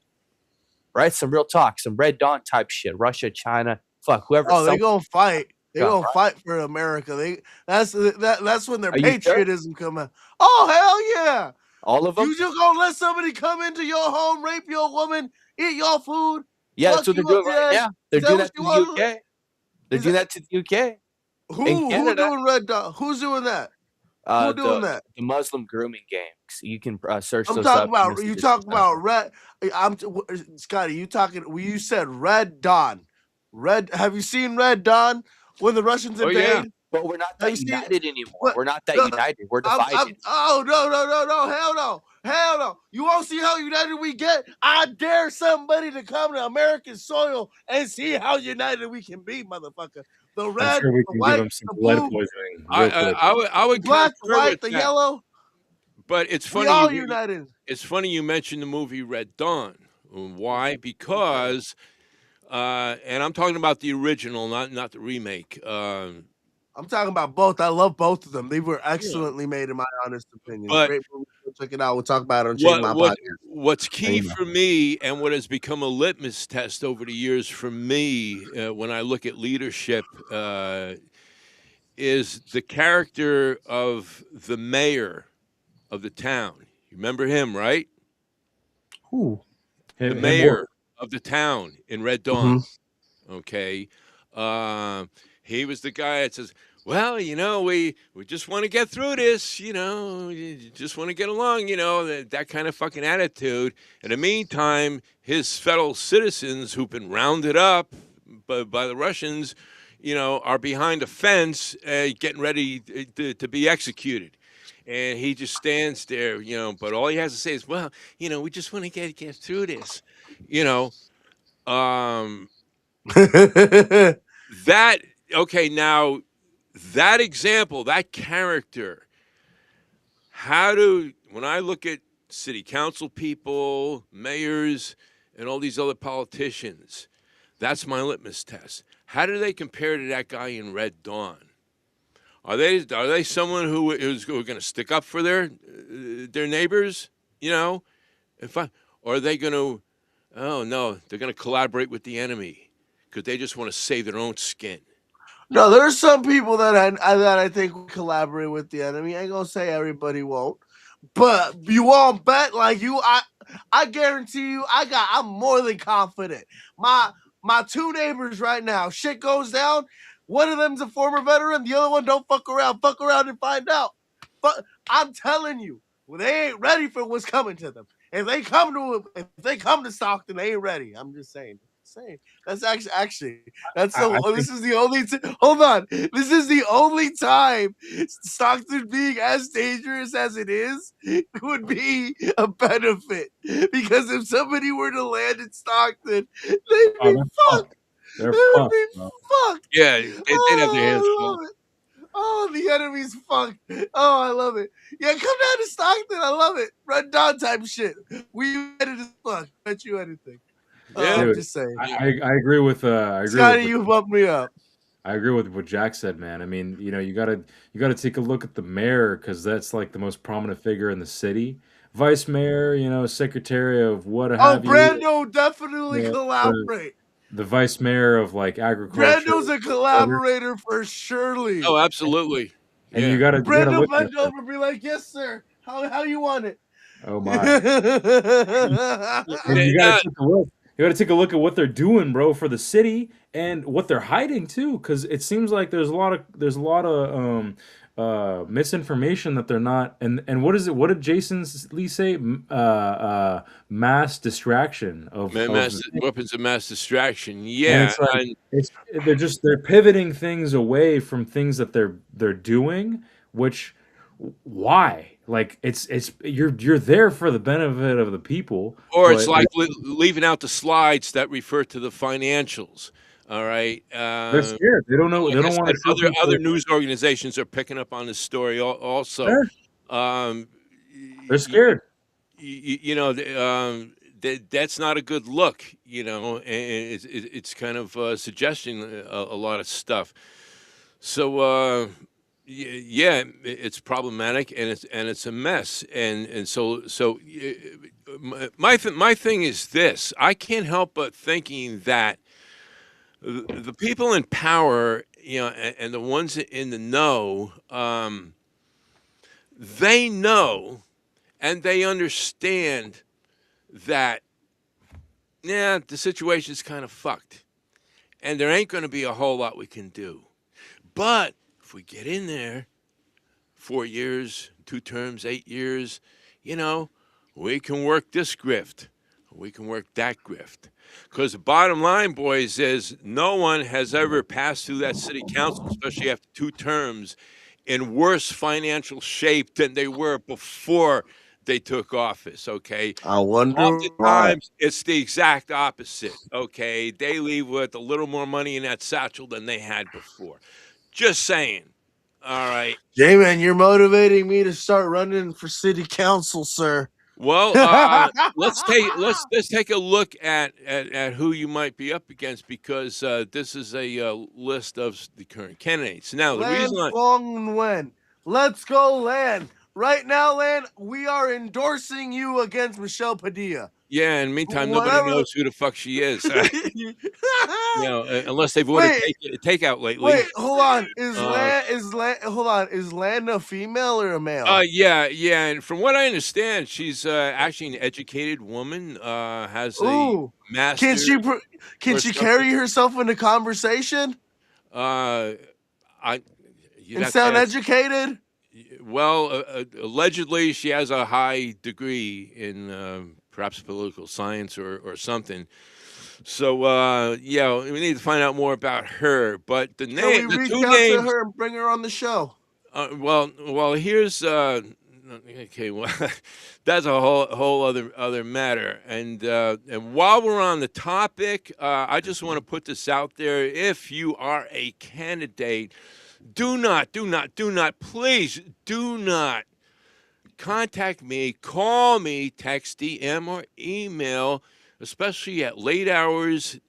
Right? Some real talk, some Red Dawn type shit, Russia, China, fuck, whoever. Oh, they're gonna fight. They're Yeah, gonna right. fight for America. That's when their Are you sure? patriotism come out. Oh hell yeah! All of them? You just gonna let somebody come into your home, rape your woman, eat your food? Yeah, fuck that's what they're you up doing right the now. ass? They're Is that doing what that to you the want? UK. They're doing that to the UK. Who Canada. doing Red Dot? Who's doing that? Who doing that? The Muslim grooming gangs. You can search I'm those talking up. about. and You see talking this about stuff. Red? Scotty. You talking? You said Red Dawn. Red. Have you seen Red Dawn when the Russians invade? yeah. But we're not Have that you seen- united anymore. What? We're not that No, united. We're I'm- divided. oh no, hell no, Hell no. You won't see how united we get. I dare somebody to come to American soil and see how united we can be, motherfucker. The I'm red, sure we the can give white, him some the lead blue, poisoning real quick. I would the black, the concur white, with the that. yellow. But it's We funny. all united. It's funny you mentioned the movie Red Dawn. Why? Because, and I'm talking about the original, not the remake. I'm talking about both. I love both of them. They were excellently made, in my honest opinion. But Great movie. Go check it out. We'll talk about it on Shady My Podcast. What's key for me, and what has become a litmus test over the years for me, when I look at leadership, is the character of the mayor of the town. You remember him, right? Who? The mayor of the town in Red Dawn. Okay. He was the guy that says, well, we just want to get through this, you just want to get along, that kind of fucking attitude. In the meantime, his fellow citizens who've been rounded up by the Russians, are behind a fence getting ready to be executed. And he just stands there, but all he has to say is, well, we just want to get through this, that, okay, now that example, that character, when I look at city council people, mayors, and all these other politicians, that's my litmus test. How do they compare to that guy in Red Dawn? Are they someone who is going to stick up for their neighbors? Or are they going to? Oh no, they're going to collaborate with the enemy because they just want to save their own skin. No, there's some people that I think will collaborate with the enemy. I ain't gonna say everybody won't, but you won't bet like you. I guarantee you, I'm more than confident. My two neighbors right now, shit goes down. One of them's a former veteran. The other one don't fuck around. Fuck around and find out. But I'm telling you, they ain't ready for what's coming to them. If they come to Stockton, they ain't ready. I'm just saying. That's actually this is the only hold on. This is the only time Stockton being as dangerous as it is would be a benefit, because if somebody were to land in Stockton, they'd be fucked. They're fucked. Fucked. Yeah, they'd have their hands full. Oh, the enemy's fucked. Oh, I love it. Yeah, come down to Stockton. I love it. Run down type shit. We edited as fuck. Bet you anything. Yeah, I'm just saying. I agree with Scotty, you bumped me up. I agree with what Jack said, man. I mean, you gotta take a look at the mayor, because that's like the most prominent figure in the city. Vice mayor, secretary of what have you. Brando definitely collaborate. The vice mayor of like agriculture. Brando's a collaborator for surely. Oh, absolutely. And you gotta Brando look bend over and be like, yes, sir. How you want it? Oh my. And you gotta take a look at what they're doing, bro, for the city, and what they're hiding too, because it seems like there's a lot of misinformation that they're not. And what is it? What did Jason Lee say? Mass distraction of weapons of mass distraction. Yeah, they're pivoting things away from things that they're doing, which. Why? Like you're there for the benefit of the people, or it's like leaving out the slides that refer to the financials. All right, they're scared. They don't know. Like they don't want to. Other news organizations are picking up on this story also. Sure. They're scared. That's not a good look. And it's kind of suggesting a lot of stuff. So. Yeah, it's problematic, and it's a mess, and so my thing is this: I can't help but thinking that the people in power, and the ones in the know, they know, and they understand that, the situation is kind of fucked, and there ain't going to be a whole lot we can do, but if we get in there, 4 years, 2 terms, 8 years, we can work this grift. We can work that grift. Because the bottom line, boys, is no one has ever passed through that city council, especially after 2 terms, in worse financial shape than they were before they took office, okay? I wonder why. Oftentimes, it's the exact opposite, okay? They leave with a little more money in that satchel than they had before. Just saying. All right. J-Man, you're motivating me to start running for city council, sir. Well, let's take a look at who you might be up against, because this is a list of the current candidates. Now, the Lan reason I, Fong Wen. Let's go, Lan. Right now, Lan, we are endorsing you against Michelle Padilla. yeah, in the meantime, nobody Whatever. knows who the fuck she is. Unless they've ordered takeout lately. Wait, hold on. Hold on. Is Lan a female or a male? Yeah, and from what I understand, she's actually an educated woman. Has a Ooh. master's. Can she carry herself in a conversation? And sound educated? Well, allegedly, she has a high degree in perhaps political science or something. So, we need to find out more about her. But the name, Can we the reach two out names. to her and bring her on the show? Well, here's okay. Well, that's a whole other matter. And while we're on the topic, I just want to put this out there: if you are a candidate, do not, please do not contact me, call me, text, DM, or email, especially at late hours,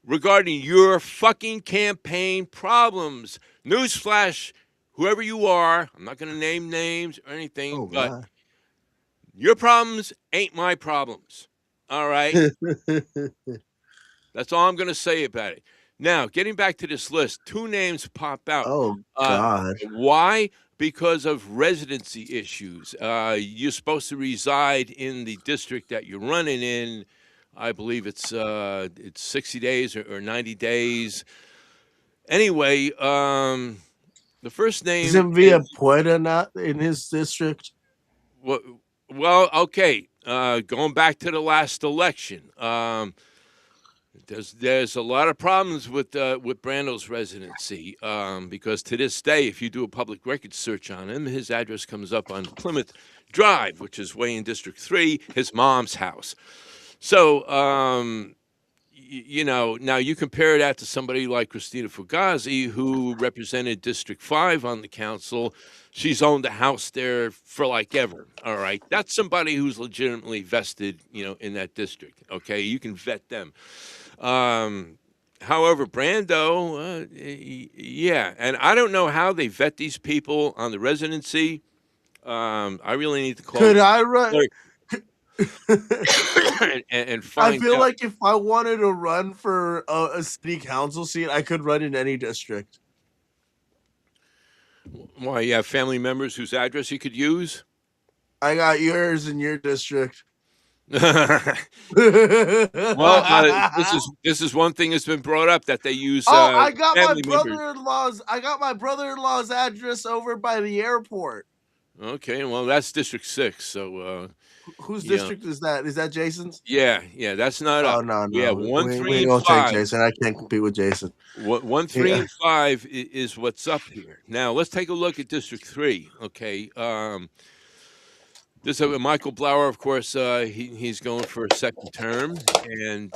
regarding your fucking campaign problems. Newsflash, whoever you are, I'm not going to name names or anything, but your problems ain't my problems. All right? That's all I'm going to say about it. Now, getting back to this list, two names pop out. Oh, God. Why? Because of residency issues. You're supposed to reside in the district that you're running in. I believe it's 60 days or 90 days. Anyway, the first name Isn't Villa Puerta not in his district? Well, okay. Going back to the last election, there's a lot of problems with Brando's residency, because to this day, if you do a public records search on him, his address comes up on Plymouth Drive, which is way in District 3, his mom's house. So, now you compare that to somebody like Christina Fugazi, who represented District 5 on the council. She's owned a house there for like ever. All right. That's somebody who's legitimately vested, in that district. Okay. You can vet them. However, Brando, yeah. And I don't know how they vet these people on the residency. I really need to call. Could I run? and find I feel out. like if I wanted to run for a city council seat, I could run in any district. Why, you have family members whose address you could use? I got yours in your district. Well, this is one thing that's been brought up, that they use. I got my family members. brother-in-law's. I got my brother-in-law's address over by the airport. Okay, well, that's District 6. So, whose district is that? Is that Jason's? Yeah, that's not up. No. We have 1, 3, and don't 5. take Jason. I can't compete with Jason. 1, 3, and 5 is what's up here. Now let's take a look at District 3. Okay, this is Michael Blauer, of course. He's going for a second term, and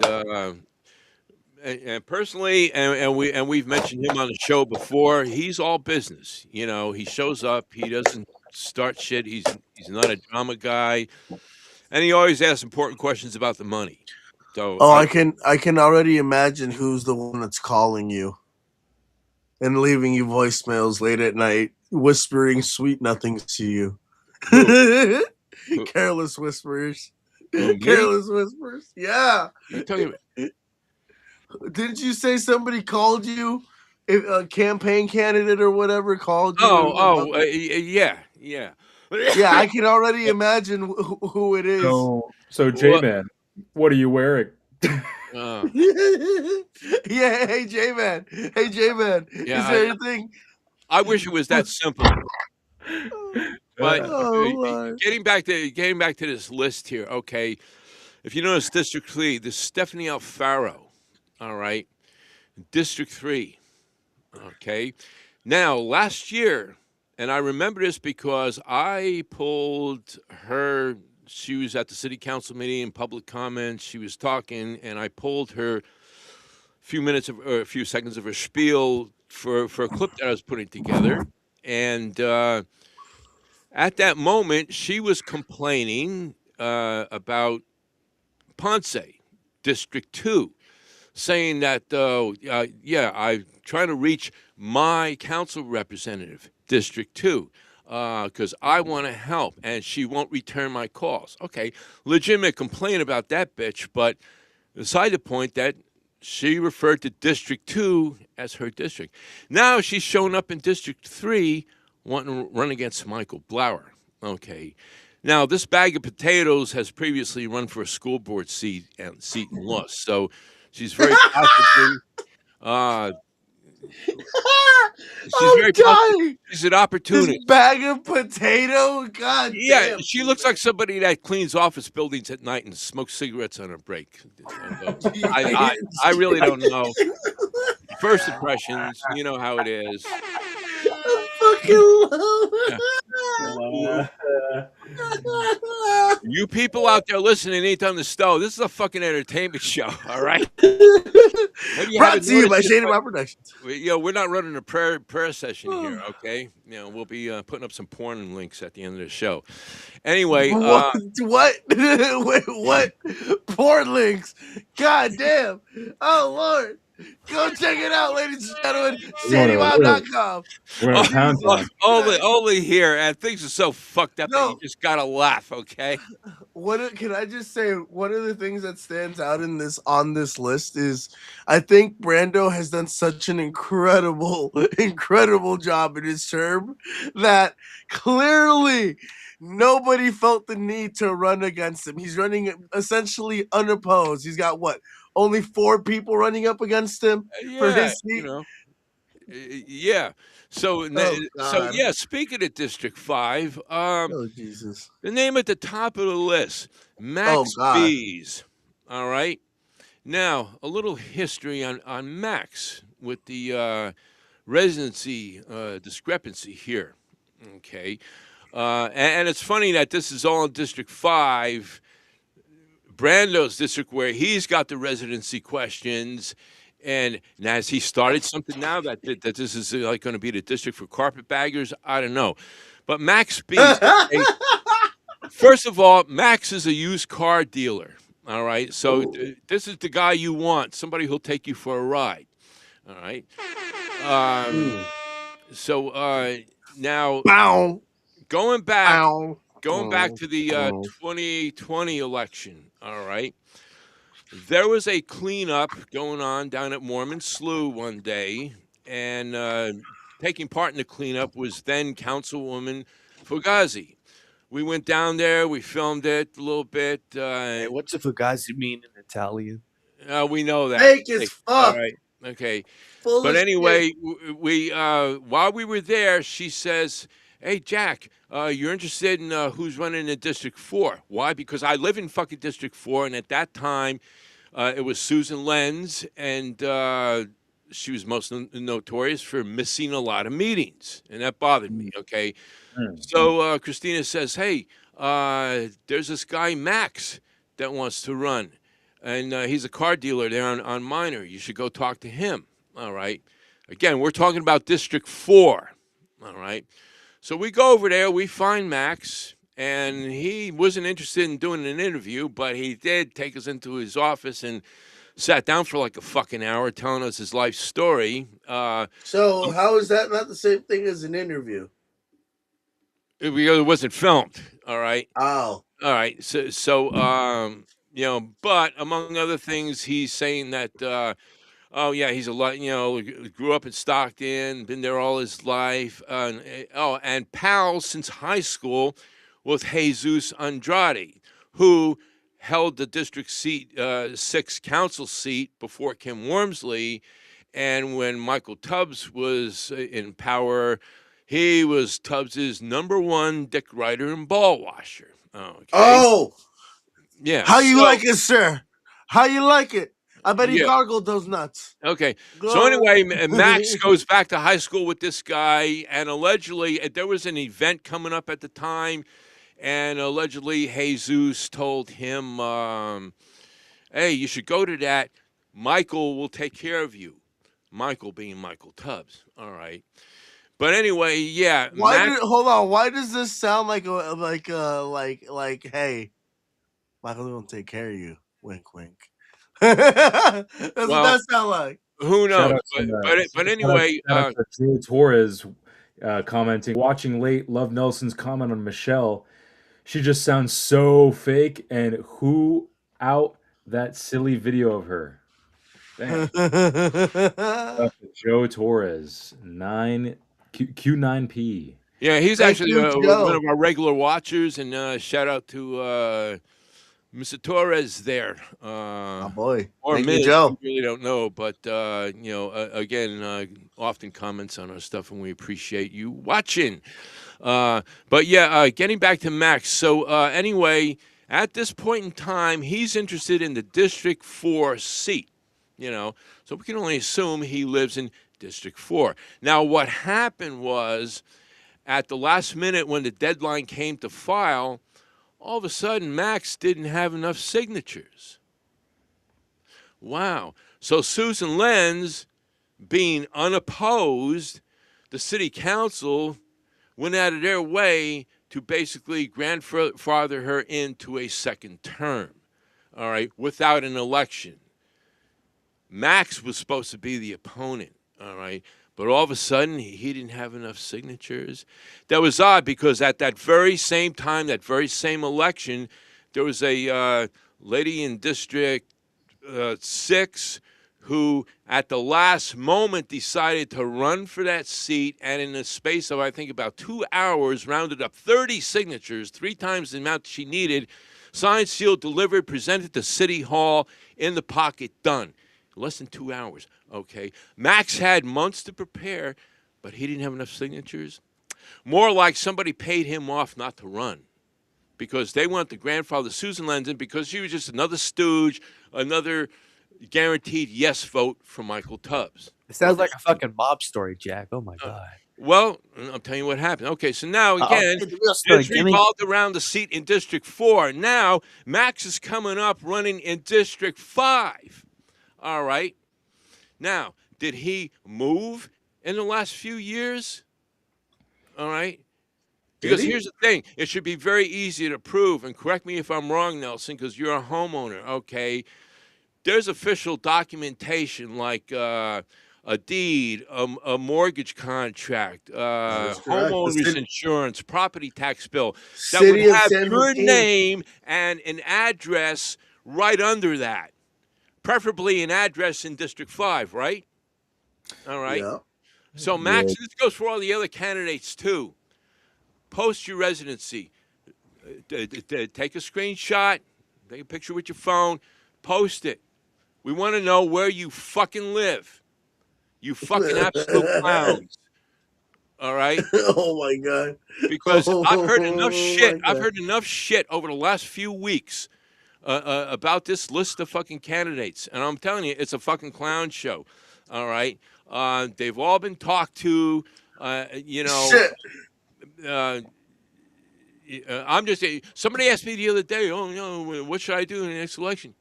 personally, and we've mentioned him on the show before. He's all business. He shows up. He doesn't start shit. He's not a drama guy, and he always asks important questions about the money. So, I can already imagine who's the one that's calling you and leaving you voicemails late at night, whispering sweet nothings to you. Careless whispers. Careless whispers. Yeah. You're talking about. Didn't you say somebody called you? A campaign candidate or whatever called you? Yeah. Yeah, I can already imagine who it is. So J-Man, what are you wearing? Yeah, hey J-Man. Is there anything? I wish it was that simple. But getting back to this list here, okay. If you notice District 3, this Stephanie Alfaro, all right, District 3, okay. Now, last year, And I remember this because I pulled her. She was at the city council meeting, public comments. She was talking, and I pulled her a few seconds of her spiel for a clip that I was putting together. And at that moment, she was complaining about Ponce, District 2, saying that, I'm trying to reach my council representative, District 2, because I want to help, and she won't return my calls. Okay, legitimate complaint about that bitch, but beside the point that she referred to District 2 as her district. Now she's showing up in District 3 wanting to run against Michael Blauer. Okay. Now, this bag of potatoes has previously run for a school board seat and lost. So she's very possibly she's an opportunity. This bag of potato? God damn. She looks like somebody that cleans office buildings at night and smokes cigarettes on her break. I really don't know. First impressions, you know how it is. I fucking love it. You people out there listening ain't on the stove. This is a fucking entertainment show, all right? Brought to you by Shady Mob Productions. We're not running a prayer session here, okay? We'll be putting up some porn links at the end of the show. Anyway, what? Wait, what? Porn links? God damn! Oh Lord! Go check it out, ladies and gentlemen. ShadyMob.com. Only here, and things are so fucked up that you just gotta laugh, okay? Can I just say one of the things that stands out on this list is I think Brando has done such an incredible job in his term that clearly nobody felt the need to run against him. He's running essentially unopposed. He's got only 4 people running up against him for his seat. So speaking of District 5, Jesus. The name at the top of the list, Max Bees. All right. Now, a little history on Max with the residency discrepancy here. Okay. And it's funny that this is all in District 5, Brando's district, where he's got the residency questions. And has he started something now that this is like going to be the district for carpetbaggers? I don't know. But Max B, first of all, Max is a used car dealer. All right. So this is the guy you want, somebody who'll take you for a ride. All right. Now, going back to the 2020 election. All right. There was a cleanup going on down at Mormon Slough one day, and taking part in the cleanup was then Councilwoman Fugazi. We went down there, we filmed it a little bit. What's a Fugazi mean in Italian? We know that. Fake as fuck. All right. Okay. But anyway, we while we were there, she says, "Hey, Jack, you're interested in who's running in District 4. Why? Because I live in fucking District 4, and at that time, it was Susan Lenz, and she was most notorious for missing a lot of meetings, and that bothered me, okay? So Christina says, hey, there's this guy, Max, that wants to run, and he's a car dealer there on Minor. You should go talk to him, all right? Again, we're talking about District 4, all right? So we go over there, we find Max, and he wasn't interested in doing an interview, but he did take us into his office and sat down for like a fucking hour telling us his life story. So how is that not the same thing as an interview? It wasn't filmed, all right? Oh. All right, so but among other things, he's saying that, he's a lot, grew up in Stockton, been there all his life. And pals since high school with Jesus Andrade, who held the District 6 council seat before Kim Wormsley. And when Michael Tubbs was in power, he was Tubbs's #1 dick rider and ball washer. Okay? Oh! Yeah. How you like it, sir? How you like it? I bet he Yeah. gargled those nuts. Okay. So anyway, Max goes back to high school with this guy, and allegedly there was an event coming up at the time, and allegedly Jesus told him, "Hey, you should go to that. Michael will take care of you." Michael being Michael Tubbs. All right. But anyway, yeah, Max. Hold on? Why does this sound like hey, Michael's gonna take care of you? Wink, wink. That's what that sound like. Who Shout knows? out But anyway, shout out to Joe Torres commenting, watching late. Love Nelson's comment on Michelle. She just sounds so fake. And who out that silly video of her? Damn. Joe Torres, Q9P. Yeah, he's actually one of our regular watchers, and shout out to Mr. Torres there. Oh boy, or thank Ms. you, Joe. We really don't know, but again, often comments on our stuff, and we appreciate you watching. But yeah, getting back to Max. So anyway, at this point in time, he's interested in the District 4 seat. So we can only assume he lives in District 4. Now, what happened was, at the last minute when the deadline came to file, all of a sudden Max didn't have enough signatures. Wow. So Susan Lenz, being unopposed, the city council went out of their way to basically grandfather her into a second term, all right, without an election. Max was supposed to be the opponent, all right, but all of a sudden he didn't have enough signatures. That was odd because at that very same time, that very same election, there was a lady in District 6 who at the last moment decided to run for that seat, and in the space of, I think, about 2 hours, rounded up 30 signatures, 3 times the amount she needed, signed, sealed, delivered, presented to City Hall, in the pocket, done. Less than 2 hours, okay? Max had months to prepare, but he didn't have enough signatures. More like somebody paid him off not to run because they wanted to grandfather Susan Lenz in because she was just another stooge, another guaranteed yes vote for Michael Tubbs. It sounds like a fucking mob story, Jack. Oh, my God. Well, I'll tell you what happened. Okay, so now, again, it's revolved around the seat in District 4. Now, Max is coming up running in District 5. All right. Now, did he move in the last few years? All right. Because here's the thing. It should be very easy to prove, and correct me if I'm wrong, Nelson, because you're a homeowner, okay? There's official documentation like a deed, a mortgage contract, homeowner's insurance, property tax bill that would have your name and an address right under that. Preferably an address in District 5, right? All right. Yeah. So, Max, this goes for all the other candidates, too. Post your residency. Take a screenshot. Take a picture with your phone. Post it. We want to know where you fucking live. You fucking absolute clowns. All right? Oh, my God. Because I've heard enough shit. I've heard enough shit over the last few weeks about this list of fucking candidates. And I'm telling you, it's a fucking clown show. All right? They've all been talked to, Shit. I'm just saying, somebody asked me the other day, what should I do in the next election?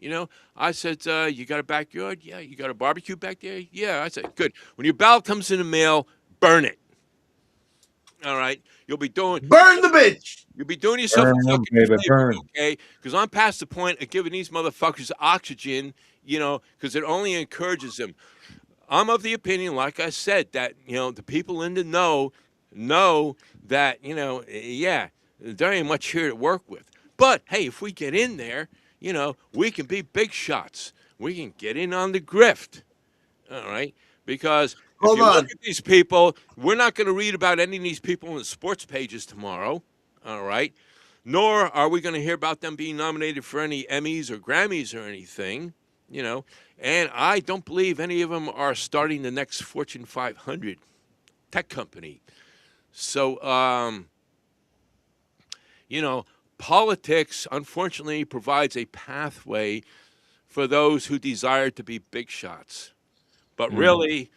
I said, you got a backyard? Yeah. You got a barbecue back there? Yeah. I said, good. When your ballot comes in the mail, burn it. All right? You'll be doing... Burn the bitch! You'll be doing yourself a fucking favor, okay? Because I'm past the point of giving these motherfuckers oxygen, because it only encourages them. I'm of the opinion, like I said, that, the people in the know that, there ain't much here to work with. But, hey, if we get in there, we can be big shots. We can get in on the grift, all right? Because if you look at these people, we're not going to read about any of these people in the sports pages tomorrow, all right? Nor are we going to hear about them being nominated for any Emmys or Grammys or anything, And I don't believe any of them are starting the next Fortune 500 tech company. So, politics, unfortunately, provides a pathway for those who desire to be big shots, but really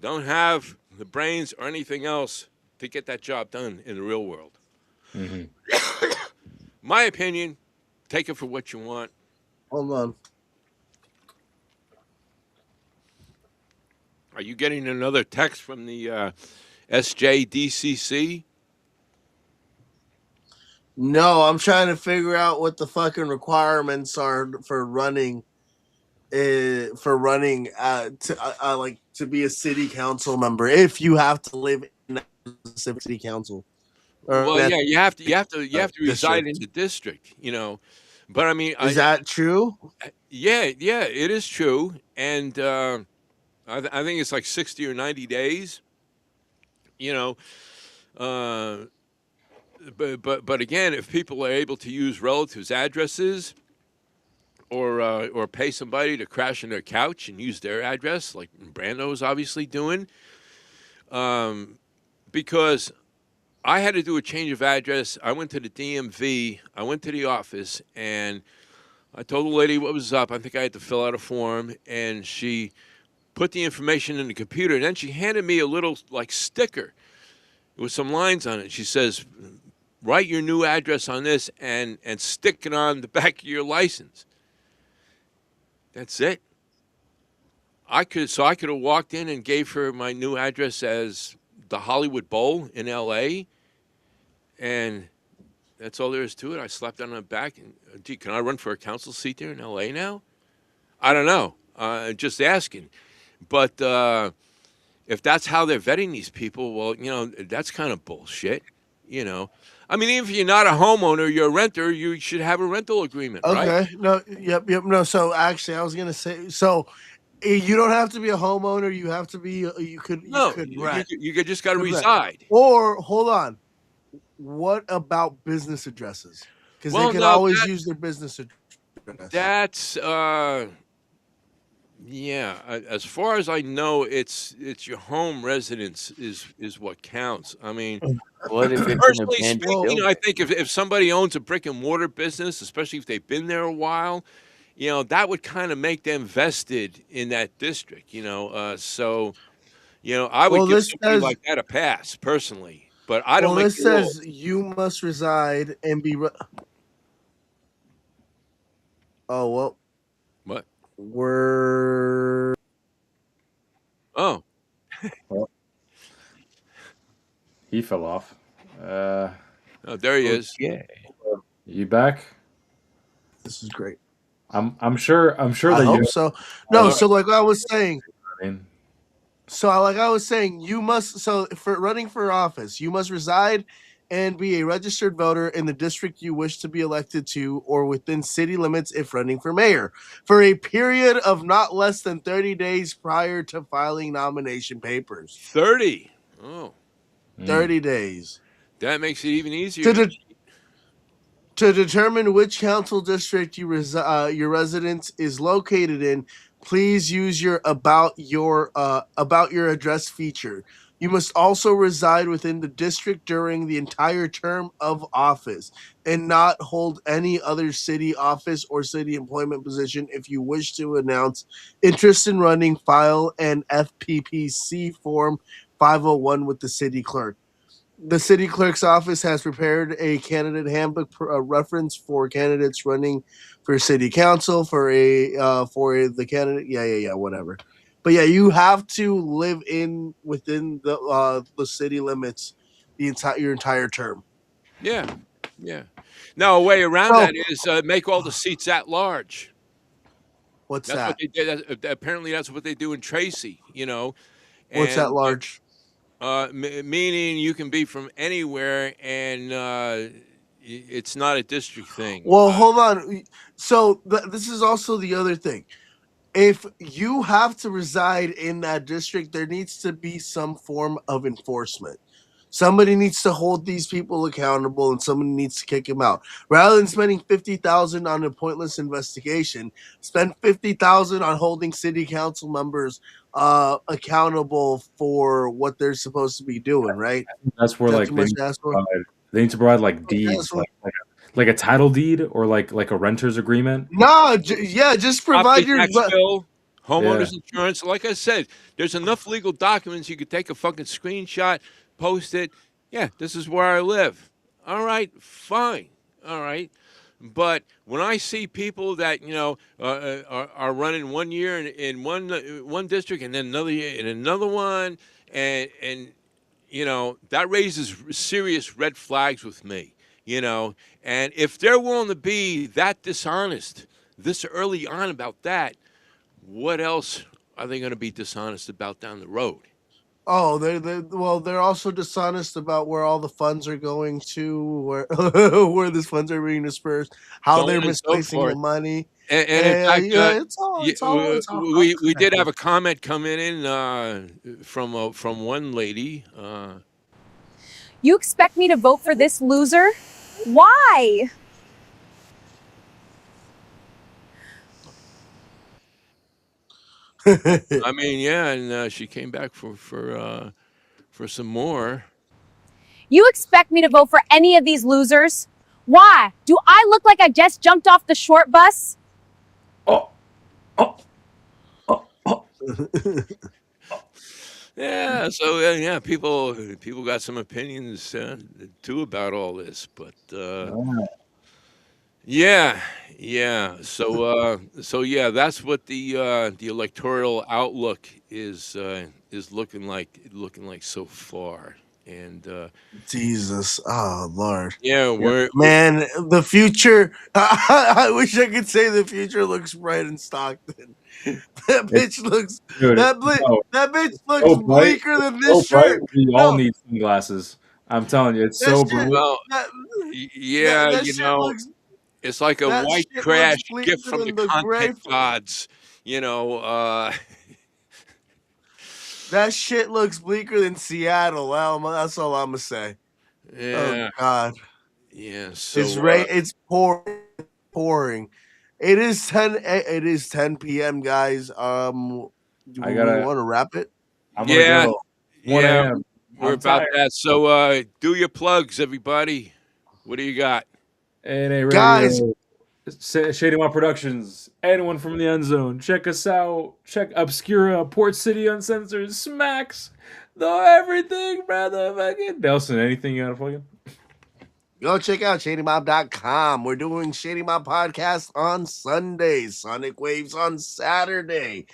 don't have the brains or anything else to get that job done in the real world. My opinion, take it for what you want. Hold on. Are you getting another text from the SJDCC? No, I'm trying to figure out what the fucking requirements are for running. To be a city council member, if you have to live in a specific city council. Well, yeah, you have to reside in district. the district, you know. But I mean, Is that true? Yeah, it is true, and I think it's like 60 or 90 days. You know, but again, if people are able to use relatives' addresses, or pay somebody to crash on their couch and use their address, like Brando is obviously doing, because I had to do a change of address. I went to the DMV. I went to the office, and I told the lady what was up. I think I had to fill out a form, and she put the information in the computer. And then she handed me a little like sticker with some lines on it. She says, "Write your new address on this and stick it on the back of your license." That's it. I could have walked in and gave her my new address as the Hollywood Bowl in L.A. And that's all there is to it. I slapped on the back. And, gee, can I run for a council seat there in L.A. now? I don't know. Just asking. But if that's how they're vetting these people, well, you know, that's kind of bullshit. You know, I mean, even if you're not a homeowner, you're a renter, you should have a rental agreement, Okay. right? No. Yep. No. So actually, I was gonna say. So you don't have to be a homeowner. You have to be. You could rent. You just got to You could rent. reside. Or hold on. What about business addresses? Because they can always use their business address. That's yeah. As far as I know, it's your home residence is what counts. I mean, What if it's an personally abandoned speaking, building? I think if somebody owns a brick and mortar business, especially if they've been there a while, you know, that would kind of make them vested in that district. You know, so you know, I would give somebody like that a pass personally, but I don't make this the rules. says you must reside and be. Oh well. What? We're. Oh. Well, he fell off. Oh, there he is. Yeah. You back? This is great. I'm sure I that hope you. so. No, so like I was saying. mean, So like I was saying, you must. So for running for office, you must reside and be a registered voter in the district you wish to be elected to, or within city limits if running for mayor, for a period of not less than 30 days prior to filing nomination papers. 30. Oh. 30 days. That makes it even easier. To determine which council district your residence is located in, please use your about your address feature. You must also reside within the district during the entire term of office and not hold any other city office or city employment position. If you wish to announce interest in running, file an FPPC form 501 with the city clerk. The city clerk's office has prepared a candidate handbook reference for candidates running for city council for the candidate. Yeah, whatever. But yeah, you have to live within the city limits your entire term. Yeah. Now, a way around that is make all the seats at large. What's that's that? What they did. Apparently, that's what they do in Tracy. You know. What's at large? Meaning you can be from anywhere, and it's not a district thing. Well, hold on. So this is also the other thing. If you have to reside in that district, there needs to be some form of enforcement. Somebody needs to hold these people accountable, and somebody needs to kick them out. Rather than spending $50,000 on a pointless investigation, spend $50,000 on holding city council members accountable for what they're supposed to be doing. Right? That's where Is that like too much to ask for? they need to provide like deeds, like a title deed or like a renter's agreement? No, just provide Property your. tax bill, homeowners Yeah. insurance. Like I said, there's enough legal documents. You could take a fucking screenshot, post it. Yeah, this is where I live. All right, fine. All right. But when I see people that are running 1 year in one district and then another year in another one, and that raises serious red flags with me. And if they're willing to be that dishonest this early on about that, what else are they going to be dishonest about down the road? Oh, they're also dishonest about where all the funds are going to, where where these funds are being dispersed, how So they're on and so misplacing the forth. money. And in fact, It's all we did have a comment coming in from one lady. You expect me to vote for this loser? Why? I mean, yeah, and she came back for some more. You expect me to vote for any of these losers? Why? Do I look like I just jumped off the short bus? Yeah, so yeah, people got some opinions too about all this, but yeah. So yeah, that's what the electoral outlook is looking like so far, and Jesus, oh Lord, yeah, man, the future. I wish I could say the future looks bright in Stockton. That bitch looks Dude, that bitch looks bleaker than this shirt. We all need sunglasses. I'm telling you, it's That so shit, bright. well, yeah, that shit looks. it's like a That white shit trash looks bleaker gift from the than the gray. content gods. That shit looks bleaker than Seattle. Well, that's all I'm gonna say. Yeah. Oh God. Yeah. So It's pouring. It is 10 p.m. guys. Do we want to wrap it? I'm gonna go. 1 yeah, a.m. we're I'm about tired. that. So do your plugs, everybody. What do you got? NA Guys. Radio, Shady Mall Productions, anyone from the end zone, check us out. Check Obscura, Port City Uncensored, Smacks, everything, brother. Fucking Nelson, anything you gotta plug in? Go check out ShadyMob.com. We're doing Shady Mob podcast on Sundays, Sonic Waves on Saturday.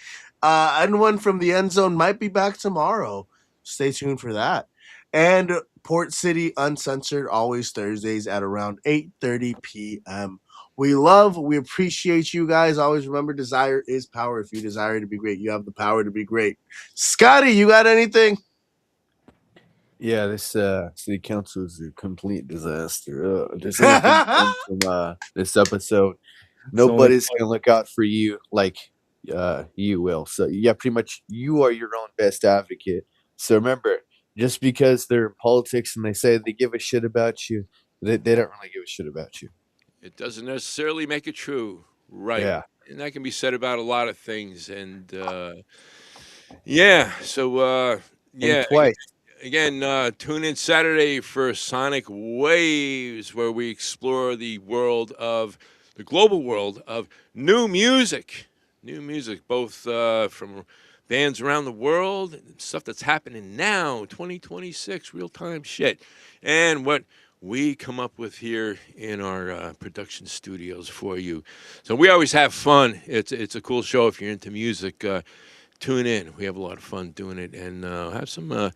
Anyone from the end zone might be back tomorrow. Stay tuned for that. And Port City Uncensored, always Thursdays at around 8:30 p.m. We appreciate you guys. Always remember, desire is power. If you desire to be great, you have the power to be great. Scotty, you got anything? Yeah, this city council is a complete disaster. There's anything from this episode. Nobody's gonna look out for you like you will. So yeah, pretty much you are your own best advocate. So remember, just because they're in politics and they say they give a shit about you, they don't really give a shit about you. It doesn't necessarily make it true, right? Yeah. And that can be said about a lot of things. And yeah, so yeah. And twice. Again, tune in Saturday for Sonic Waves, where we explore the global world of new music, both from bands around the world, stuff that's happening now, 2026, real-time shit, and what we come up with here in our production studios for you. So we always have fun. It's a cool show if you're into music. Tune in. We have a lot of fun doing it, and have some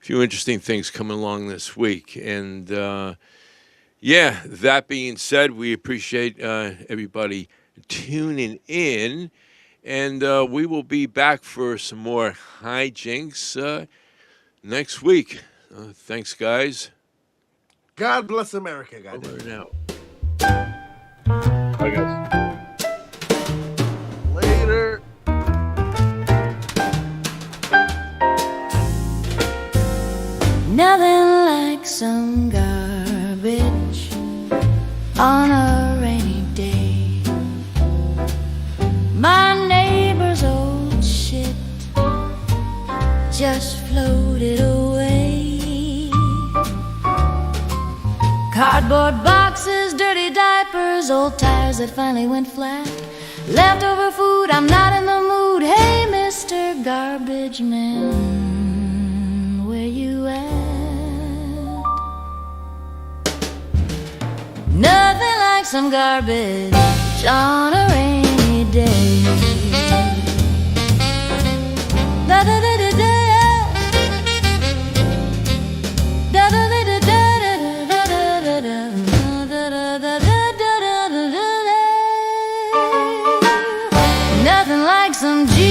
few interesting things coming along this week. And yeah, that being said, we appreciate everybody tuning in, and we will be back for some more hijinks next week. Thanks, guys. God bless America, guys. Over and out. Bye, guys. Later. Nothing like some garbage on a rainy day. My neighbor's old shit just floated away. Cardboard boxes, dirty diapers, old tires that finally went flat. Leftover food, I'm not in the mood. Hey, Mr. Garbage Man, where you at? Nothing like some garbage on a rainy day. Da da da da da. Da da da da da da da da da da. Nothing like some G.